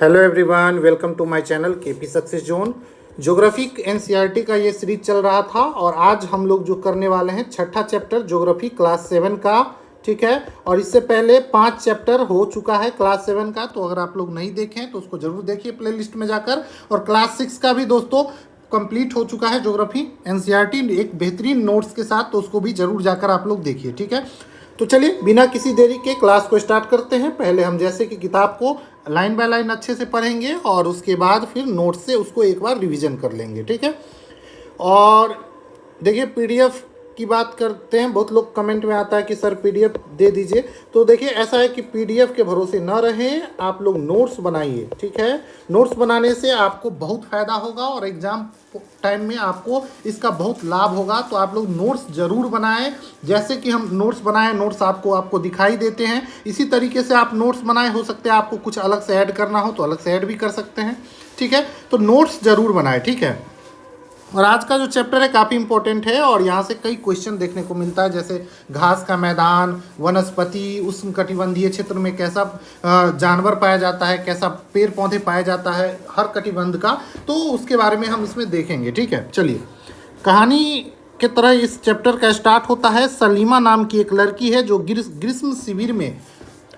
Hello everyone, welcome to my channel KP success zone. Geography NCERT का ये series चल रहा था और आज हम लोग जो करने वाले हैं छठा चैप्टर ज्योग्राफी क्लास 7 का। ठीक है, और इससे पहले 5 चैप्टर हो चुका है क्लास 7 का, तो अगर आप लोग नहीं देखें तो उसको जरूर देखिए प्लेलिस्ट में जाकर। और क्लास 6 का भी दोस्तों कंप्लीट हो चुका है ज्योग्राफी एनसीईआरटी एक बेहतरीन नोट्स के साथ, तो उसको भी जरूर जाकर आप लोग देखिए। ठीक है, तो चलिए बिना किसी देरी के क्लास को स्टार्ट करते हैं। पहले हम जैसे कि किताब को लाइन बाय लाइन अच्छे से पढ़ेंगे और उसके बाद फिर नोट से उसको एक बार रिवीजन कर लेंगे। ठीक है, और देखिए पीडीएफ की बात करते हैं। बहुत लोग कमेंट में आता है कि सर पीडीएफ दे दीजिए, तो देखिए ऐसा है कि पीडीएफ के भरोसे न रहें, आप लोग नोट्स बनाइए। ठीक है, नोट्स बनाने से आपको बहुत फ़ायदा होगा और एग्ज़ाम टाइम में आपको इसका बहुत लाभ होगा। तो आप लोग नोट्स ज़रूर बनाएं। जैसे कि हम नोट्स बनाएं, नोट्स आपको दिखाई देते हैं, इसी तरीके से आप नोट्स बनाएं। हो सकते हैं आपको कुछ अलग से ऐड करना हो तो अलग से ऐड भी कर सकते हैं। ठीक है, तो नोट्स ज़रूर बनाएं। ठीक है, और आज का जो चैप्टर है काफ़ी इंपॉर्टेंट है और यहाँ से कई क्वेश्चन देखने को मिलता है, जैसे घास का मैदान, वनस्पति, उष्णकटिबंधीय क्षेत्र में कैसा जानवर पाया जाता है, कैसा पेड़ पौधे पाया जाता है हर कटिबंध का, तो उसके बारे में हम इसमें देखेंगे। ठीक है, चलिए कहानी के तरह इस चैप्टर का स्टार्ट होता है। सलीमा नाम की एक लड़की है जो ग्रीष्म शिविर में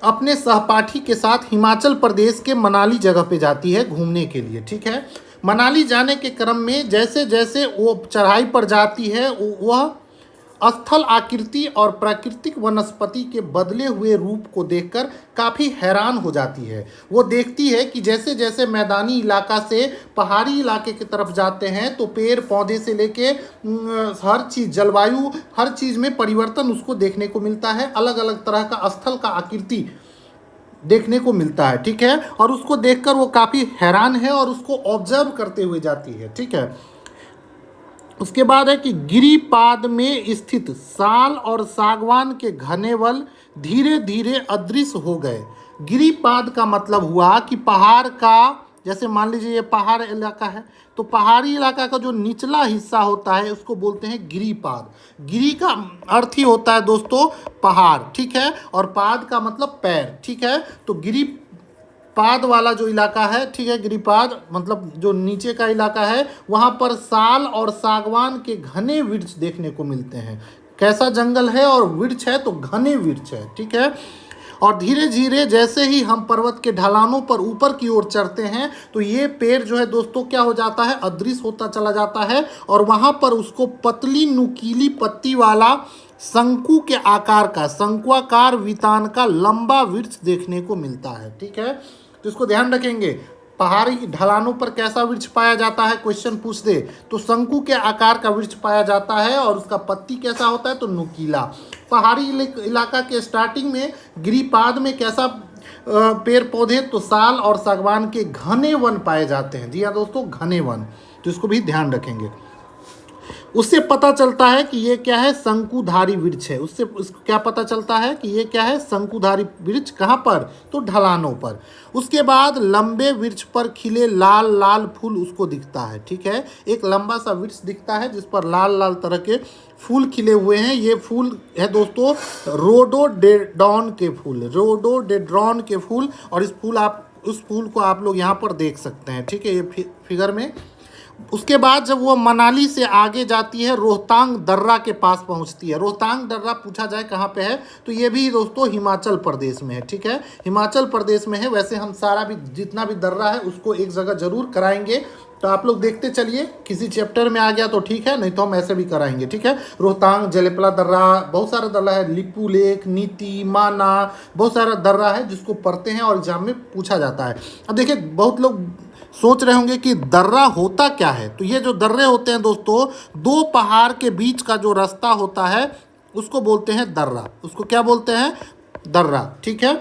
अपने सहपाठी के साथ हिमाचल प्रदेश के मनाली जगह पे जाती है घूमने के लिए। ठीक है, मनाली जाने के क्रम में जैसे जैसे वो चढ़ाई पर जाती है वह स्थल आकृति और प्राकृतिक वनस्पति के बदले हुए रूप को देखकर काफ़ी हैरान हो जाती है। वो देखती है कि जैसे जैसे मैदानी इलाका से पहाड़ी इलाके की तरफ जाते हैं तो पेड़ पौधे से लेके हर चीज़, जलवायु, हर चीज़ में परिवर्तन उसको देखने को मिलता है। अलग अलग तरह का स्थल का आकृति देखने को मिलता है। ठीक है, और उसको देखकर वो काफ़ी हैरान है और उसको ऑब्जर्व करते हुए जाती है। ठीक है, उसके बाद है कि गिरिपाद में स्थित साल और सागवान के घने वन धीरे धीरे अदृश्य हो गए। गिरिपाद का मतलब हुआ कि पहाड़ का, जैसे मान लीजिए ये पहाड़ इलाका है, तो पहाड़ी इलाका का जो निचला हिस्सा होता है उसको बोलते हैं गिरिपाद। गिरी का अर्थ ही होता है दोस्तों पहाड़। ठीक है, और पाद का मतलब पैर। ठीक है, तो गिरिपाद वाला जो इलाका है, ठीक है, गिरिपाद मतलब जो नीचे का इलाका है, वहाँ पर साल और सागवान के घने वृक्ष देखने को मिलते हैं। कैसा जंगल है और वृक्ष है, तो घने वृक्ष है। ठीक है, और धीरे धीरे जैसे ही हम पर्वत के ढलानों पर ऊपर की ओर चढ़ते हैं तो ये पेड़ जो है दोस्तों क्या हो जाता है, अदृश्य होता चला जाता है और वहाँ पर उसको पतली नुकीली पत्ती वाला शंकु के आकार का, शंकुआकार वितान का लंबा वृक्ष देखने को मिलता है। ठीक है, तो इसको ध्यान रखेंगे। पहाड़ी ढलानों पर कैसा वृक्ष पाया जाता है, क्वेश्चन पूछ दे तो शंकु के आकार का वृक्ष पाया जाता है और उसका पत्ती कैसा होता है, तो नुकीला। पहाड़ी इलाका के स्टार्टिंग में गिरिपाद में कैसा पेड़ पौधे, तो साल और सागवान के घने वन पाए जाते हैं। जी हाँ दोस्तों, घने वन, तो इसको भी ध्यान रखेंगे। उससे पता चलता है कि ये क्या है, शंकुधारी वृक्ष है। उससे क्या पता चलता है कि ये क्या है, शंकुधारी वृक्ष। कहाँ पर, तो ढलानों पर। उसके बाद लंबे वृक्ष पर खिले लाल लाल फूल उसको दिखता है। ठीक है, एक लंबा सा वृक्ष दिखता है जिस पर लाल लाल तरह के फूल खिले हुए हैं। ये फूल है दोस्तों रोडोडेड्रॉन के फूल, रोडोडेड्रॉन के फूल। और उस फूल को आप लोग यहाँ पर देख सकते हैं। ठीक है, ये फिगर में। उसके बाद जब वो मनाली से आगे जाती है, रोहतांग दर्रा के पास पहुंचती है। रोहतांग दर्रा पूछा जाए कहाँ पे है, तो ये भी दोस्तों हिमाचल प्रदेश में है। ठीक है, हिमाचल प्रदेश में है। वैसे हम सारा भी जितना भी दर्रा है उसको एक जगह जरूर कराएंगे, तो आप लोग देखते चलिए। किसी चैप्टर में आ गया तो ठीक है, नहीं तो हम ऐसे भी कराएंगे। ठीक है, रोहतांग, जलेपला दर्रा, बहुत सारा दर्रा है, लिपू लेक, नीति, माना, बहुत सारा दर्रा है जिसको पढ़ते हैं और एग्जाम में पूछा जाता है। अब देखिए बहुत लोग सोच रहे होंगे कि दर्रा होता क्या है, तो ये जो दर्रे होते हैं दोस्तों, दो पहाड़ के बीच का जो रास्ता होता है उसको बोलते हैं दर्रा। उसको क्या बोलते हैं, दर्रा। ठीक है,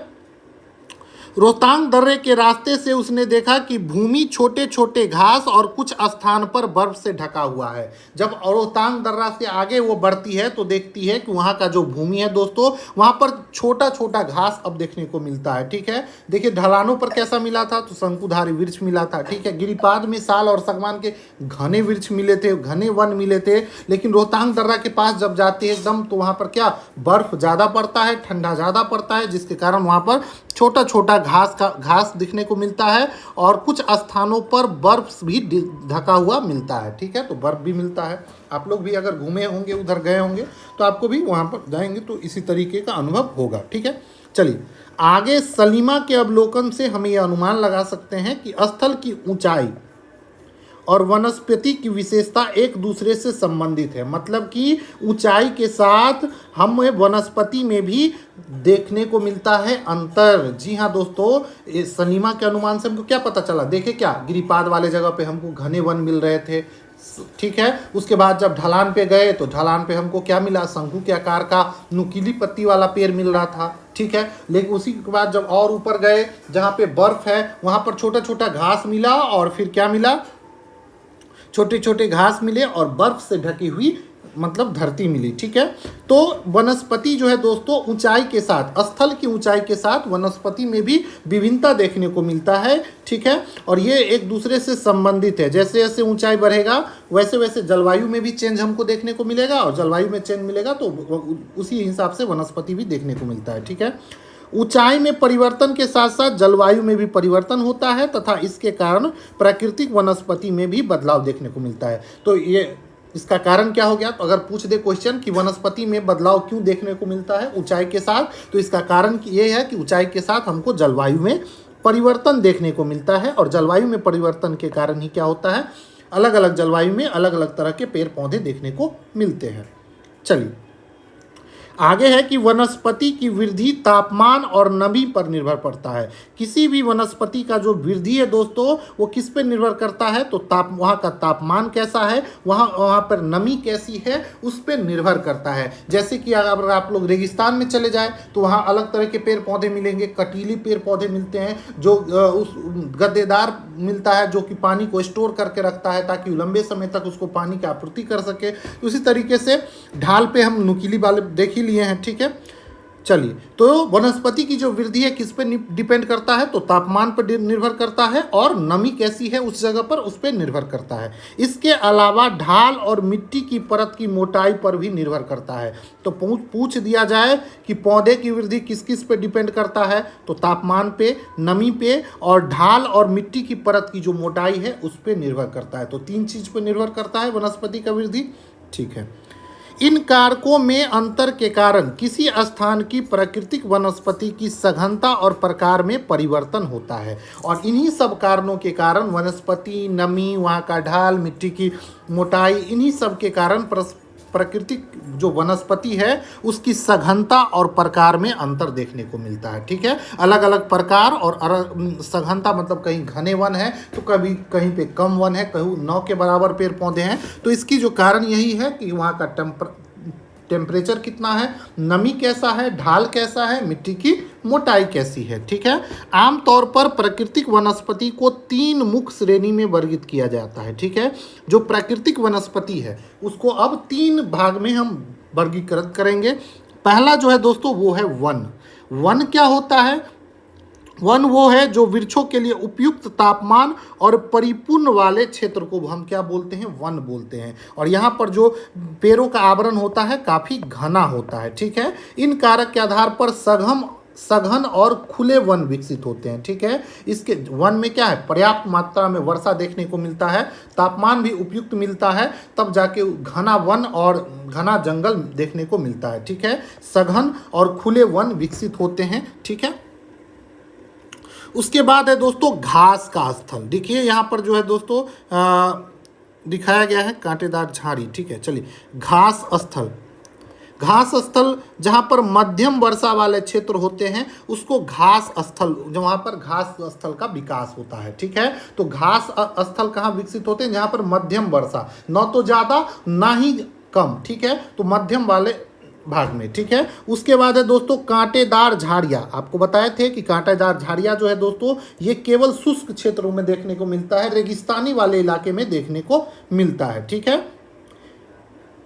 रोहतांग दर्रे के रास्ते से उसने देखा कि भूमि छोटे छोटे घास और कुछ स्थान पर बर्फ से ढका हुआ है। जब रोहतांग दर्रा से आगे वो बढ़ती है तो देखती है कि वहाँ का जो भूमि है दोस्तों, वहाँ पर छोटा छोटा घास अब देखने को मिलता है। ठीक है, देखिए ढलानों पर कैसा मिला था, तो शंकुधारी वृक्ष मिला था। ठीक है, गिरिपाद में साल और सागवान के घने वृक्ष मिले थे, घने वन मिले थे। लेकिन रोहतांग दर्रा के पास जब जाते हैं एकदम, तो वहाँ पर क्या, बर्फ ज़्यादा पड़ता है, ठंडा ज़्यादा पड़ता है, जिसके कारण वहाँ पर छोटा छोटा घास दिखने को मिलता है और कुछ स्थानों पर बर्फ भी ढका हुआ मिलता है। ठीक है, तो बर्फ भी मिलता है। आप लोग भी अगर घूमे होंगे, उधर गए होंगे, तो आपको भी वहाँ पर जाएंगे तो इसी तरीके का अनुभव होगा। ठीक है, चलिए आगे सलीमा के अवलोकन से हम ये अनुमान लगा सकते हैं कि स्थल की ऊंचाई और वनस्पति की विशेषता एक दूसरे से संबंधित है। मतलब कि ऊंचाई के साथ हमें वनस्पति में भी देखने को मिलता है अंतर। जी हाँ दोस्तों, सलीमा के अनुमान से हमको क्या पता चला? देखे क्या, गिरिपाद वाले जगह पे हमको घने वन मिल रहे थे। ठीक है, उसके बाद जब ढलान पे गए तो ढलान पे हमको क्या मिला? शंकु के आकार का नुकीली पत्ती वाला पेड़ मिल रहा था। ठीक है, लेकिन उसी के बाद जब और ऊपर गए, जहाँ पे बर्फ है, वहाँ पर छोटा छोटा घास मिला और फिर क्या मिला? छोटे छोटे घास मिले और बर्फ से ढकी हुई मतलब धरती मिली। ठीक है, तो वनस्पति जो है दोस्तों ऊंचाई के साथ, स्थल की ऊंचाई के साथ वनस्पति में भी विभिन्नता देखने को मिलता है। ठीक है, और ये एक दूसरे से संबंधित है। जैसे जैसे ऊंचाई बढ़ेगा वैसे वैसे जलवायु में भी चेंज हमको देखने को मिलेगा, और जलवायु में चेंज मिलेगा तो उसी हिसाब से वनस्पति भी देखने को मिलता है। ठीक है, ऊंचाई में परिवर्तन के साथ साथ जलवायु में भी परिवर्तन होता है तथा इसके कारण प्राकृतिक वनस्पति में भी बदलाव देखने को मिलता है। तो ये इसका कारण क्या हो गया? तो अगर पूछ दे क्वेश्चन कि वनस्पति में बदलाव क्यों देखने को मिलता है ऊंचाई के साथ, तो इसका कारण ये है कि ऊंचाई के साथ हमको जलवायु में परिवर्तन देखने को मिलता है, और जलवायु में परिवर्तन के कारण ही क्या होता है? अलग अलग जलवायु में अलग अलग तरह के पेड़ पौधे देखने को मिलते हैं। चलिए आगे है कि वनस्पति की वृद्धि तापमान और नमी पर निर्भर पड़ता है। किसी भी वनस्पति का जो वृद्धि है दोस्तों, वो किस पर निर्भर करता है? तो वहाँ का तापमान कैसा है, वहाँ पर नमी कैसी है, उस पर निर्भर करता है। जैसे कि अगर आप लोग रेगिस्तान में चले जाए तो वहाँ अलग तरह के पेड़ पौधे मिलेंगे, कटीली पेड़ पौधे मिलते हैं, जो उस गद्देदार मिलता है, जो कि पानी को स्टोर करके रखता है ताकि लंबे समय तक उसको पानी की आपूर्ति कर सके। उसी तरीके से ढाल पे हम नुकीली वाले देखिए लिए हैं। ठीक है, चलिए तो वनस्पति की जो वृद्धि है किस पे डिपेंड करता है? तो तापमान पर निर्भर करता है, और नमी कैसी है उस जगह पर उस पर निर्भर करता है। इसके अलावा ढाल और मिट्टी की परत की मोटाई पर भी निर्भर करता है। तो पूछ दिया जाए कि पौधे की वृद्धि किस किस पे डिपेंड करता है, तो तापमान पे, नमी पे और ढाल और मिट्टी की परत की जो मोटाई है उस पर निर्भर करता है। तो 3 चीज पर निर्भर करता है वनस्पति का वृद्धि। ठीक है, इन कारकों में अंतर के कारण किसी स्थान की प्राकृतिक वनस्पति की सघनता और प्रकार में परिवर्तन होता है, और इन्हीं सब कारणों के कारण वनस्पति, नमी, वहाँ का ढाल, मिट्टी की मोटाई, इन्हीं सब के कारण प्राकृतिक जो वनस्पति है उसकी सघनता और प्रकार में अंतर देखने को मिलता है। ठीक है, अलग अलग प्रकार और सघनता, मतलब कहीं घने वन है तो कभी कहीं पे कम वन है, कहीं 9 के बराबर पेड़ पौधे हैं। तो इसकी जो कारण यही है कि वहाँ का टेम्परेचर कितना है, नमी कैसा है, ढाल कैसा है, मिट्टी की मोटाई कैसी है। ठीक है, आमतौर पर प्राकृतिक वनस्पति को 3 मुख्य श्रेणी में वर्गीकृत किया जाता है। ठीक है, जो प्राकृतिक वनस्पति है उसको अब 3 भाग में हम वर्गीकृत करेंगे। पहला जो है दोस्तों वो है वन। वन क्या होता है? वन वो है जो वृक्षों के लिए उपयुक्त तापमान और परिपूर्ण वाले क्षेत्र को हम क्या बोलते हैं? वन बोलते हैं। और यहाँ पर जो पेड़ों का आवरण होता है काफ़ी घना होता है। ठीक है, इन कारक के आधार पर सघन और खुले वन विकसित होते हैं। ठीक है, इसके वन में क्या है? पर्याप्त मात्रा में वर्षा देखने को मिलता है, तापमान भी उपयुक्त मिलता है, तब जाके घना वन और घना जंगल देखने को मिलता है। ठीक है, सघन और खुले वन विकसित होते हैं। ठीक है, उसके बाद है दोस्तों घास का स्थल। देखिए यहाँ पर जो है दोस्तों दिखाया गया है कांटेदार झाड़ी। ठीक है, चलिए घास स्थल। घास स्थल जहाँ पर मध्यम वर्षा वाले क्षेत्र होते हैं उसको घास स्थल, जहाँ पर घास स्थल का विकास होता है। ठीक है, तो घास स्थल कहाँ विकसित होते हैं? जहाँ पर मध्यम वर्षा, न तो ज़्यादा ना ही कम। ठीक है, तो मध्यम वाले भाग में। ठीक है, उसके बाद है दोस्तों कांटेदार झाड़ियाँ। आपको बताए थे कि कांटेदार झाड़ियाँ जो है दोस्तों ये केवल शुष्क क्षेत्रों में देखने को मिलता है, रेगिस्तानी वाले इलाके में देखने को मिलता है। ठीक है,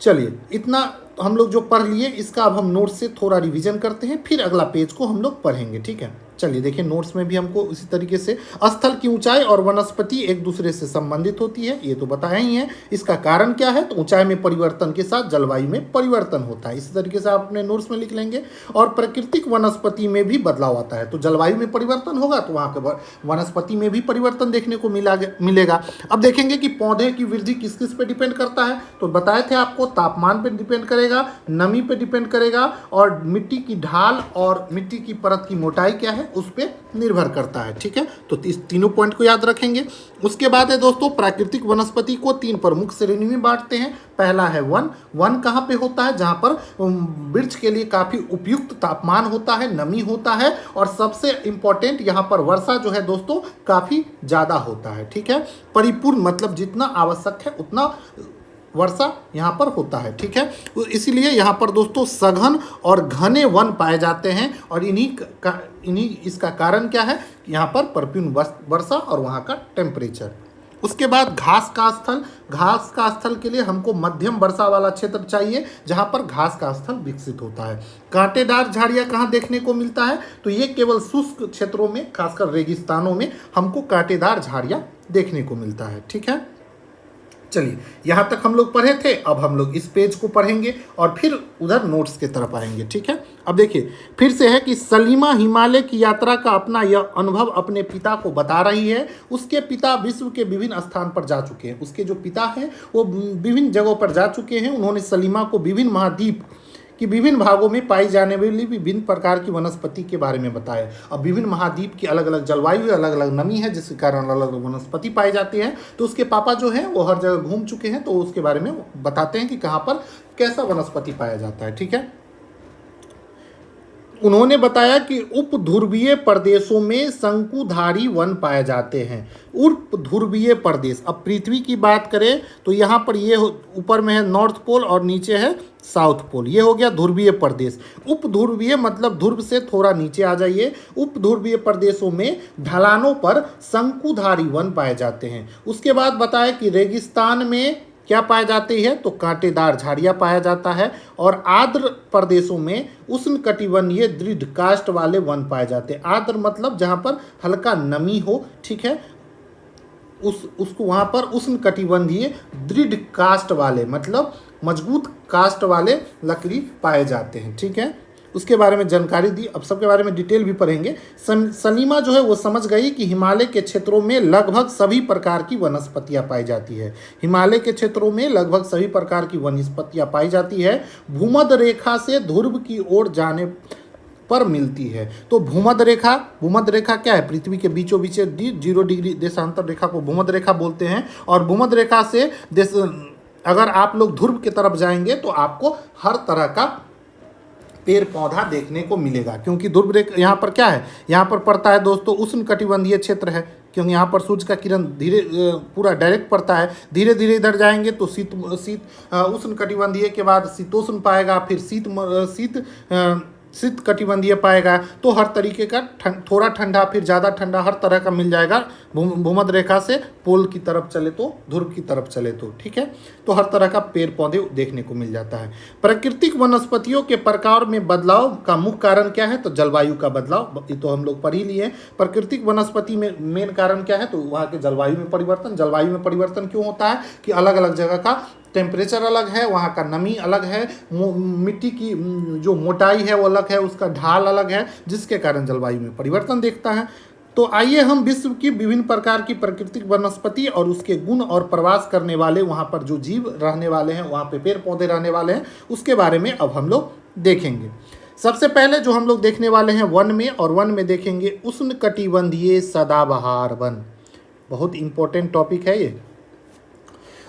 चलिए इतना हम लोग जो पढ़ लिए इसका अब हम नोट से थोड़ा रिवीजन करते हैं, फिर अगला पेज को हम लोग पढ़ेंगे। ठीक है, चलिए देखिए नोट्स में भी हमको इसी तरीके से स्थल की ऊंचाई और वनस्पति एक दूसरे से संबंधित होती है, ये तो बताया ही है। इसका कारण क्या है, तो ऊंचाई में परिवर्तन के साथ जलवायु में परिवर्तन होता है, इसी तरीके से आप अपने नोट्स में लिख लेंगे। और प्राकृतिक वनस्पति में भी बदलाव आता है, तो जलवायु में परिवर्तन होगा तो वहाँ के वनस्पति में भी परिवर्तन देखने को मिलेगा। अब देखेंगे कि पौधे की वृद्धि किस किस पे डिपेंड करता है, तो बताए थे आपको तापमान पे डिपेंड करेगा, नमी पे डिपेंड करेगा, और मिट्टी की ढाल और मिट्टी की परत की मोटाई क्या है उस पर निर्भर करता है। ठीक है, तो इस तीनों पॉइंट को याद रखेंगे। उसके बाद है दोस्तों, प्राकृतिक वनस्पति को 3 प्रमुख श्रेणी में बांटते हैं। पहला है वन। वन कहाँ पे होता है, जहाँ पर वृक्ष के लिए काफ़ी उपयुक्त तापमान होता है, नमी होता है, और सबसे इंपॉर्टेंट यहाँ पर वर्षा जो है दोस्तों काफ़ी ज़्यादा होता है। ठीक है, परिपूर्ण मतलब जितना आवश्यक है उतना वर्षा यहाँ पर होता है। ठीक है, इसीलिए यहाँ पर दोस्तों सघन और घने वन पाए जाते हैं, और इन्हीं इसका कारण क्या है, यहाँ पर परिपूर्ण वर्षा और वहाँ का टेम्परेचर। उसके बाद घास का स्थल। घास का स्थल के लिए हमको मध्यम वर्षा वाला क्षेत्र चाहिए, जहाँ पर घास का स्थल विकसित होता है। कांटेदार झाड़ियाँ कहाँ देखने को मिलता है, तो ये केवल शुष्क क्षेत्रों में, खासकर रेगिस्तानों में हमको कांटेदार झाड़ियाँ देखने को मिलता है। ठीक है, चलिए यहाँ तक हम लोग पढ़े थे, अब हम लोग इस पेज को पढ़ेंगे और फिर उधर नोट्स की तरफ आएंगे। ठीक है, अब देखिए फिर से है कि सलीमा हिमालय की यात्रा का अपना यह अनुभव अपने पिता को बता रही है। उसके पिता विश्व के विभिन्न स्थान पर जा चुके हैं, उसके जो पिता हैं वो विभिन्न जगहों पर जा चुके हैं। उन्होंने सलीमा को विभिन्न महाद्वीप कि विभिन्न भागों में पाई जाने वाली विभिन्न प्रकार की वनस्पति के बारे में बताया। अब विभिन्न महाद्वीप की अलग अलग जलवायु, अलग अलग नमी है, जिसके कारण अलग अलग वनस्पति पाई जाती है। तो उसके पापा जो हैं वो हर जगह घूम चुके हैं, तो उसके बारे में बताते हैं कि कहाँ पर कैसा वनस्पति पाया जाता है। ठीक है, उन्होंने बताया कि उपध्रुवीय प्रदेशों में शंकुधारी वन पाए जाते हैं। उपध्रुवीय प्रदेश, अब पृथ्वी की बात करें तो यहाँ पर ये ऊपर में है नॉर्थ पोल और नीचे है साउथ पोल, ये हो गया ध्रुवीय प्रदेश। उपध्रुवीय मतलब ध्रुव से थोड़ा नीचे आ जाइए। उपध्रुवीय प्रदेशों में ढलानों पर शंकुधारी वन पाए जाते हैं। उसके बाद बताया कि रेगिस्तान में क्या पाया जाती है, तो कांटेदार झाड़ियाँ पाया जाता है, और आर्द्र प्रदेशों में उष्णकटिबंधीय दृढ़ काष्ठ वाले वन पाए जाते हैं। आर्द्र मतलब जहाँ पर हल्का नमी हो, ठीक है, उसको वहाँ पर उष्णकटिबंधीय दृढ़ काष्ठ वाले मतलब मजबूत काष्ठ वाले लकड़ी पाए जाते हैं। ठीक है, उसके बारे में जानकारी दी। अब सबके बारे में डिटेल भी पढ़ेंगे। सलीमा जो है वो समझ गई कि हिमालय के क्षेत्रों में लगभग सभी प्रकार की वनस्पतियां पाई जाती है। हिमालय के क्षेत्रों में लगभग सभी प्रकार की वनस्पतियां पाई जाती है। भूमध्य रेखा से ध्रुव की ओर जाने पर मिलती है। तो भूमध्य रेखा क्या है, पृथ्वी के बीचों बीच 0 डिग्री देशांतर रेखा को भूमध्य रेखा बोलते हैं। और भूमध्य रेखा से अगर आप लोग ध्रुव की तरफ जाएंगे तो आपको हर तरह का पेड़ पौधा देखने को मिलेगा, क्योंकि ध्रुव रेखा यहाँ पर क्या है, यहाँ पर पड़ता है दोस्तों उष्णकटिबंधीय क्षेत्र है, क्योंकि यहाँ पर सूर्य का किरण पूरा डायरेक्ट पड़ता है। धीरे धीरे इधर जाएंगे तो उष्णकटिबंधीय के बाद शीतोष्ण पाएगा, फिर शीत कटिबंधीय पाएगा। तो हर तरीके का थोड़ा ठंडा फिर ज़्यादा ठंडा हर तरह का मिल जाएगा। भूमध्य रेखा से पोल की तरफ चले तो, ध्रुव की तरफ चले तो, ठीक है, तो हर तरह का पेड़ पौधे देखने को मिल जाता है। प्राकृतिक वनस्पतियों के प्रकार में बदलाव का मुख्य कारण क्या है, तो जलवायु का बदलाव, ये तो हम लोग पढ़ ही लिए। प्राकृतिक वनस्पति में मेन कारण क्या है, तो वहाँ के जलवायु में परिवर्तन। जलवायु में परिवर्तन क्यों होता है कि अलग अलग जगह का टेम्परेचर अलग है, वहाँ का नमी अलग है, मिट्टी की जो मोटाई है वो अलग है, उसका ढाल अलग है, जिसके कारण जलवायु में परिवर्तन देखता है। तो आइए हम विश्व की विभिन्न प्रकार की प्राकृतिक वनस्पति और उसके गुण और प्रवास करने वाले, वहाँ पर जो जीव रहने वाले हैं, वहाँ पे पेड़ पौधे रहने वाले हैं, उसके बारे में अब हम लोग देखेंगे। सबसे पहले जो हम लोग देखने वाले हैं वन में, और वन में देखेंगे उष्णकटिबंधीय सदाबहार वन। बहुत इंपॉर्टेंट टॉपिक है ये।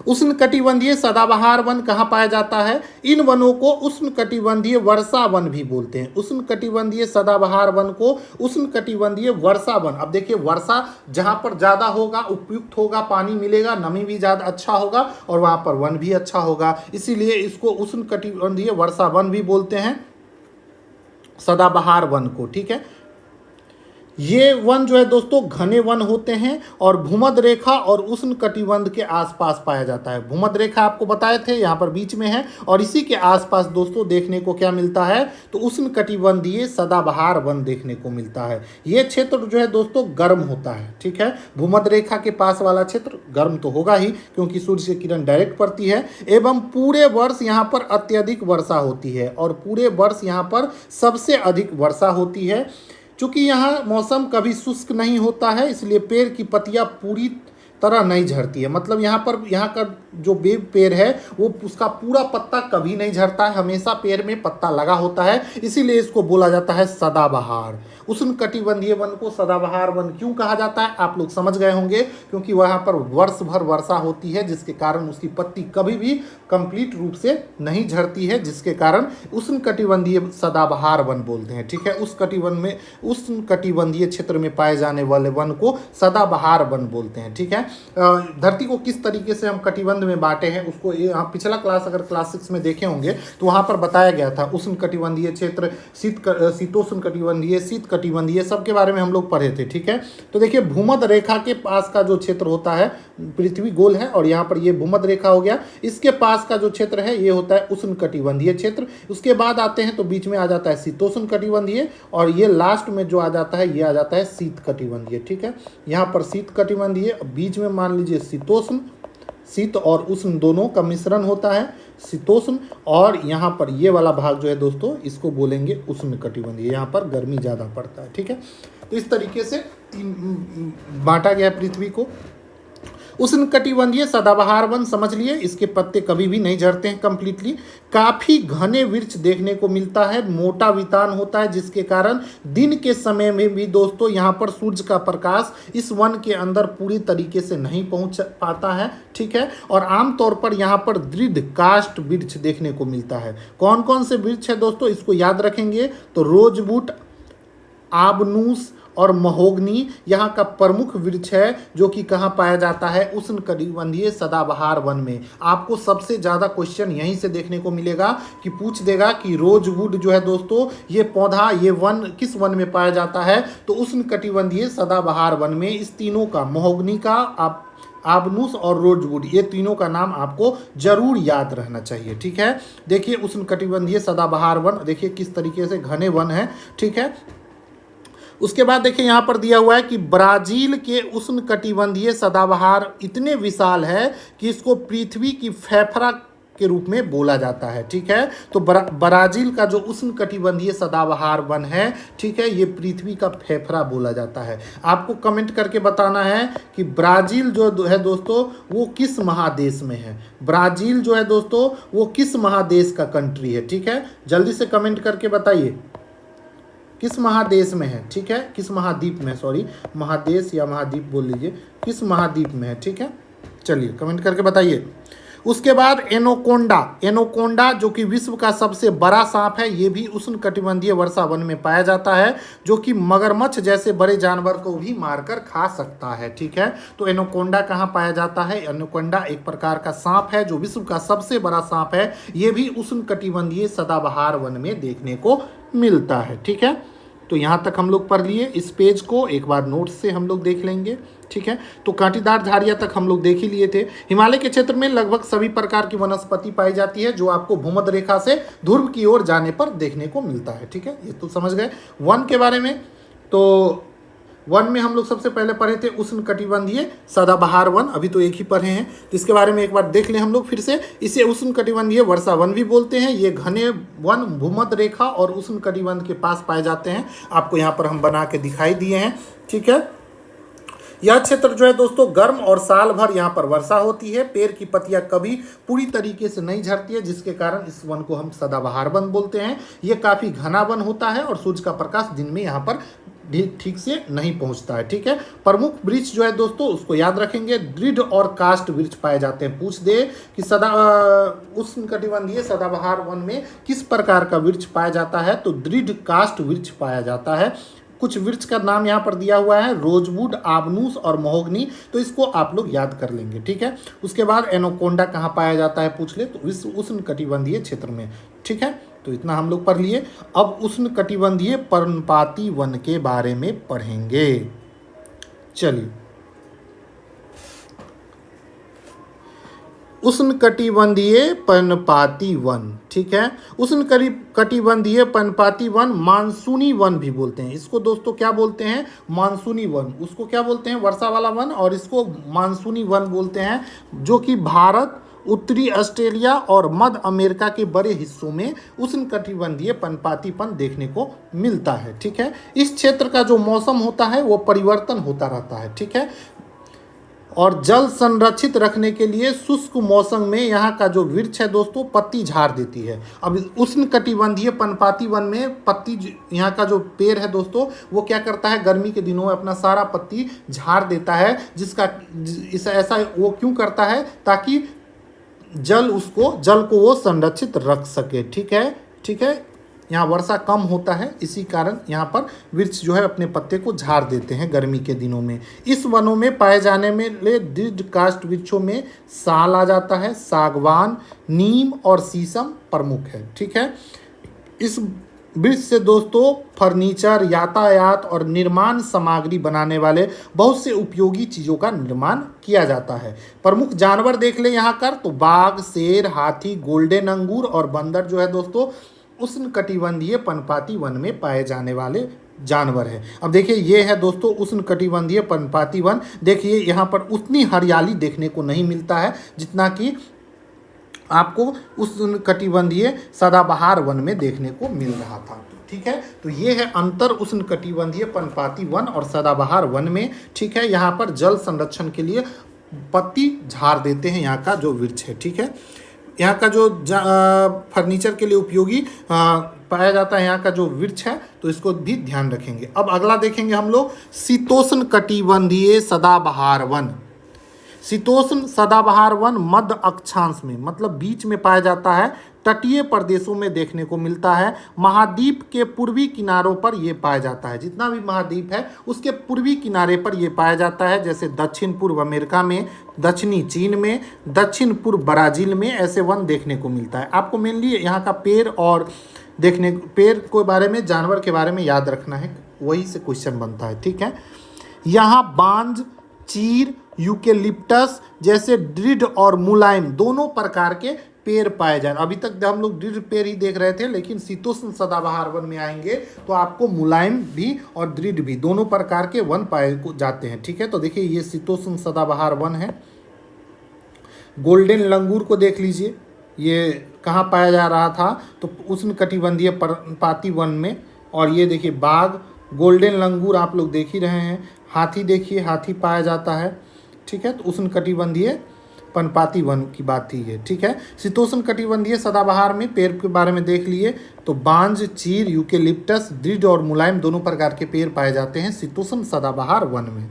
उष्णकटिबंधीय सदाबहार वन कहाँ पाया जाता है, इन वनों को उष्णकटिबंधीय वर्षा वन भी बोलते हैं। उष्णकटिबंधीय सदाबहार वन को उष्णकटिबंधीय वर्षा वन। अब देखिए वर्षा जहाँ पर ज़्यादा होगा, उपयुक्त होगा, पानी मिलेगा, नमी भी ज़्यादा अच्छा होगा, और वहाँ पर वन भी अच्छा होगा, इसीलिए इसको उष्णकटिबंधीय वर्षा वन भी बोलते हैं, सदाबहार वन को। ठीक है, ये वन जो है दोस्तों घने वन होते हैं और भूमध्य रेखा और उष्ण कटिबंध के आसपास पाया जाता है। भूमध्य रेखा आपको बताए थे यहाँ पर बीच में है और इसी के आसपास दोस्तों देखने को क्या मिलता है, तो उष्ण कटिबंधीय सदाबहार वन देखने को मिलता है। ये क्षेत्र जो है दोस्तों गर्म होता है, ठीक है। भूमध्य रेखा के पास वाला क्षेत्र गर्म तो होगा ही क्योंकि सूर्य से किरण डायरेक्ट पड़ती है, एवं पूरे वर्ष यहाँ पर अत्यधिक वर्षा होती है और पूरे वर्ष यहाँ पर सबसे अधिक वर्षा होती है। चूंकि यहाँ मौसम कभी शुष्क नहीं होता है इसलिए पेड़ की पत्तियां पूरी तरह नहीं झड़ती है। मतलब यहाँ पर यहाँ का जो पेड़ है वो उसका पूरा पत्ता कभी नहीं झड़ता है, हमेशा पेड़ में पत्ता लगा होता है, इसीलिए इसको बोला जाता है सदाबहार। उष्ण कटिबंधीय वन को सदाबहार वन क्यों कहा जाता है आप लोग समझ गए होंगे, क्योंकि वहाँ पर वर्ष भर वर्षा होती है जिसके कारण उसकी पत्ती कभी भी कंप्लीट रूप से नहीं झड़ती है, जिसके कारण उष्ण कटिबंधीय सदाबहार वन बोलते हैं, ठीक है। उस उष्ण कटिबंधीय क्षेत्र में पाए जाने वाले वन को सदाबहार वन बोलते हैं, ठीक है। धरती को किस तरीके से हम कटिबंध में बांटे हैं उसको यहाँ पिछला क्लास अगर क्लास 6 में देखे होंगे तो वहाँ पर बताया गया था। उष्ण कटिबंधीय क्षेत्र, शीतोष्ण कटिबंधीय, शीत कटिबंधीय, सबके बारे में हम लोग पढ़े थे, ठीक है। तो देखिए भूमध्य रेखा के पास का जो क्षेत्र होता है, पृथ्वी गोल है और यहाँ पर ये भूमध्य रेखा हो गया, इसके पास का जो क्षेत्र है ये होता है उष्ण कटिबंधीय क्षेत्र। उसके बाद आते हैं तो बीच में आ जाता है शीतोष्ण कटिबंधीय और ये लास्ट में जो आ जाता है ये आ जाता है शीत कटिबंधीय, ठीक है। यहाँ पर शीत कटिबंधीय, बीच में मान लीजिए शीतोष्ण, शीत और उष्ण दोनों का मिश्रण होता है शीतोष्ण, और यहाँ पर ये वाला भाग जो है दोस्तों इसको बोलेंगे उष्ण कटिबंधीय, यहाँ पर गर्मी ज़्यादा पड़ता है, ठीक है। तो इस तरीके से बांटा गया पृथ्वी को। उष्ण कटिबंधीय सदाबहार वन समझ लिए, इसके पत्ते कभी भी नहीं झड़ते हैं कंप्लीटली। काफ़ी घने वृक्ष देखने को मिलता है, मोटा वितान होता है जिसके कारण दिन के समय में भी दोस्तों यहाँ पर सूर्य का प्रकाश इस वन के अंदर पूरी तरीके से नहीं पहुँच पाता है, ठीक है। और आमतौर पर यहाँ पर दृढ़ काष्ठ वृक्ष देखने को मिलता है। कौन कौन से वृक्ष है दोस्तों इसको याद रखेंगे तो रोजवुड, आबनूस और महोगनी यहाँ का प्रमुख वृक्ष है जो कि कहाँ पाया जाता है, उष्ण कटिबंधीय सदाबहार वन में। आपको सबसे ज़्यादा क्वेश्चन यहीं से देखने को मिलेगा कि पूछ देगा कि रोजवुड जो है दोस्तों ये पौधा, ये वन किस वन में पाया जाता है, तो उष्ण कटिबंधीय सदाबहार वन में। इस तीनों का, महोगनी का, आबनूस और रोजवुड, ये तीनों का नाम आपको जरूर याद रहना चाहिए, ठीक है। देखिए उष्ण कटिबंधीय सदाबहार वन देखिए किस तरीके से घने वन है, ठीक है। उसके बाद देखिए यहाँ पर दिया हुआ है कि ब्राजील के उष्ण कटिबंधीय सदाबहार इतने विशाल है कि इसको पृथ्वी की फेफड़ा के रूप में बोला जाता है, ठीक है। तो ब्राजील का जो उष्ण कटिबंधीय सदाबहार वन है, ठीक है, ये पृथ्वी का फेफड़ा बोला जाता है। आपको कमेंट करके बताना है कि ब्राजील जो है दोस्तों वो किस महादेश में है। ब्राजील जो है दोस्तों वो किस महादेश का कंट्री है, ठीक है। जल्दी से कमेंट करके बताइए किस महादेश में है, ठीक है, किस महाद्वीप में, सॉरी महादेश या महाद्वीप बोल लीजिए, किस महाद्वीप में है, ठीक है। चलिए कमेंट करके बताइए। उसके बाद एनोकोंडा, एनोकोंडा जो कि विश्व का सबसे बड़ा सांप है, ये भी उष्ण कटिबंधीय वर्षा वन में पाया जाता है, जो कि मगरमच्छ जैसे बड़े जानवर को भी मारकर खा सकता है, ठीक है। तो एनोकोंडा कहाँ पाया जाता है, एनोकोंडा एक प्रकार का सांप है जो विश्व का सबसे बड़ा सांप है, ये भी उष्ण कटिबंधीय सदाबहार वन में देखने को मिलता है, ठीक है। तो यहाँ तक हम लोग पढ़ लिए। इस पेज को एक बार नोट्स से हम लोग देख लेंगे, ठीक है। तो कांटेदार झाड़ियाँ तक हम लोग देख ही लिए थे। हिमालय के क्षेत्र में लगभग सभी प्रकार की वनस्पति पाई जाती है जो आपको भूमध्य रेखा से ध्रुव की ओर जाने पर देखने को मिलता है, ठीक है। ये तो समझ गए वन के बारे में। तो वन में हम लोग सबसे पहले पढ़े थे उष्ण कटिबंधीय सदाबहार वन, अभी तो एक ही पढ़े हैं, तो इसके बारे में एक बार देख लें हम लोग फिर से। इसे उष्ण कटिबंधीय वर्षा वन भी बोलते हैं। ये घने वन भूमध्य रेखा और उष्ण कटिबंध के पास पाए जाते हैं। आपको यहाँ पर हम बना के दिखाई दिए हैं, ठीक है। यह क्षेत्र जो है दोस्तों गर्म और साल भर यहाँ पर वर्षा होती है। पेड़ की पत्तियां कभी पूरी तरीके से नहीं झड़ती है जिसके कारण इस वन को हम सदाबहार वन बोलते हैं। ये काफ़ी घना वन होता है और सूर्य का प्रकाश दिन में यहाँ पर ठीक से नहीं पहुंचता है, ठीक है। प्रमुख वृक्ष जो है दोस्तों उसको याद रखेंगे, दृढ़ और काष्ठ वृक्ष पाए जाते हैं। पूछ दे कि उष्ण कटिबंधीय सदाबहार वन में किस प्रकार का वृक्ष पाया जाता है, तो दृढ़ काष्ठ वृक्ष पाया जाता है। कुछ वृक्ष का नाम यहाँ पर दिया हुआ है, रोजवुड, आबनूस और महोगनी, तो इसको आप लोग याद कर लेंगे, ठीक है। उसके बाद एनोकोंडा कहाँ पाया जाता है पूछ ले, तो इस उष्ण कटिबंधीय क्षेत्र में, ठीक है। तो इतना हम लोग पढ़ लिए। अब उष्णकटिबंधीय पर्णपाती वन के बारे में पढ़ेंगे। चलिए, उष्णकटिबंधीय पर्णपाती वन, ठीक है। उष्णकटिबंधीय पर्णपाती वन मानसूनी वन भी बोलते हैं इसको दोस्तों। क्या बोलते हैं? मानसूनी वन। उसको क्या बोलते हैं? वर्षा वाला वन, और इसको मानसूनी वन बोलते हैं, जो कि भारत, उत्तरी ऑस्ट्रेलिया और मध्य अमेरिका के बड़े हिस्सों में उष्णकटिबंधीय पर्णपातीपन देखने को मिलता है, ठीक है। इस क्षेत्र का जो मौसम होता है वो परिवर्तन होता रहता है, ठीक है। और जल संरक्षित रखने के लिए शुष्क मौसम में यहाँ का जो वृक्ष है दोस्तों पत्ती झाड़ देती है। अब उष्णकटिबंधीय पर्णपाती वन में पत्ती, यहाँ का जो पेड़ है दोस्तों वो क्या करता है, गर्मी के दिनों में अपना सारा पत्ती झाड़ देता है। ऐसा वो क्यों करता है? ताकि जल को वो संरक्षित रख सके, ठीक है, ठीक है। यहाँ वर्षा कम होता है, इसी कारण यहाँ पर वृक्ष जो है अपने पत्ते को झाड़ देते हैं गर्मी के दिनों में। इस वनों में पाए जाने में दृढ़ काष्ठ वृक्षों में साल आ जाता है, सागवान, नीम और शीशम प्रमुख है, ठीक है। इस वृक्ष से दोस्तों फर्नीचर, यातायात और निर्माण सामग्री बनाने वाले बहुत से उपयोगी चीज़ों का निर्माण किया जाता है। प्रमुख जानवर देख ले यहाँ कर तो बाघ, शेर, हाथी, गोल्डन अंगूर और बंदर जो है दोस्तों उष्णकटिबंधीय पर्णपाती वन में पाए जाने वाले जानवर है। अब देखिए ये है दोस्तों उष्णकटिबंधीय पर्णपाती वन। देखिए यहाँ पर उतनी हरियाली देखने को नहीं मिलता है जितना कि आपको उष्णकटिबंधीय सदाबहार वन में देखने को मिल रहा था, ठीक है। तो ये है अंतर उष्णकटिबंधीय पर्णपाती वन और सदाबहार वन में, ठीक है। यहाँ पर जल संरक्षण के लिए पत्ती झाड़ देते हैं यहाँ का जो वृक्ष है, ठीक है। यहाँ का जो फर्नीचर के लिए उपयोगी पाया जाता है यहाँ का जो वृक्ष है, तो इसको भी ध्यान रखेंगे। अब अगला देखेंगे हम लोग शीतोष्णकटिबंधीय सदाबहार वन। शीतोष्ण सदाबहार वन मध्य अक्षांश में, मतलब बीच में पाया जाता है। तटीय प्रदेशों में देखने को मिलता है। महाद्वीप के पूर्वी किनारों पर यह पाया जाता है। जितना भी महाद्वीप है उसके पूर्वी किनारे पर यह पाया जाता है, जैसे दक्षिण पूर्व अमेरिका में, दक्षिणी चीन में, दक्षिण पूर्व ब्राज़ील में ऐसे वन देखने को मिलता है। आपको मेनली यहाँ का पेड़ और पेड़ के बारे में, जानवर के बारे में याद रखना है, वही से क्वेश्चन बनता है, ठीक है। यहाँ बांज, चीर, यूकेलिप्टस जैसे दृढ़ और मुलायम दोनों प्रकार के पेड़ पाए जाए। अभी तक हम लोग दृढ़ पेड़ ही देख रहे थे, लेकिन शीतोष्ण सदाबहार वन में आएंगे तो आपको मुलायम भी और दृढ़ भी दोनों प्रकार के वन पाए जाते हैं, ठीक है। तो देखिए ये शीतोष्ण सदाबहार वन है। गोल्डन लंगूर को देख लीजिए, ये कहाँ पाया जा रहा था, तो उष्णकटिबंधीय पर्णपाती वन में। और ये देखिए बाघ, गोल्डन लंगूर आप लोग देख ही रहे हैं। हाथी देखिए, हाथी पाया जाता है, ठीक है। तो उष्णकटिबंधीय पर्णपाती वन की बात थी ये, ठीक है। शीतोष्णकटिबंधीय सदाबहार में पेड़ के बारे में देख लिए तो बांज, चीर, यूकेलिप्टस दृढ़ और मुलायम दोनों प्रकार के पेड़ पाए जाते हैं शीतोष्ण सदाबहार वन में,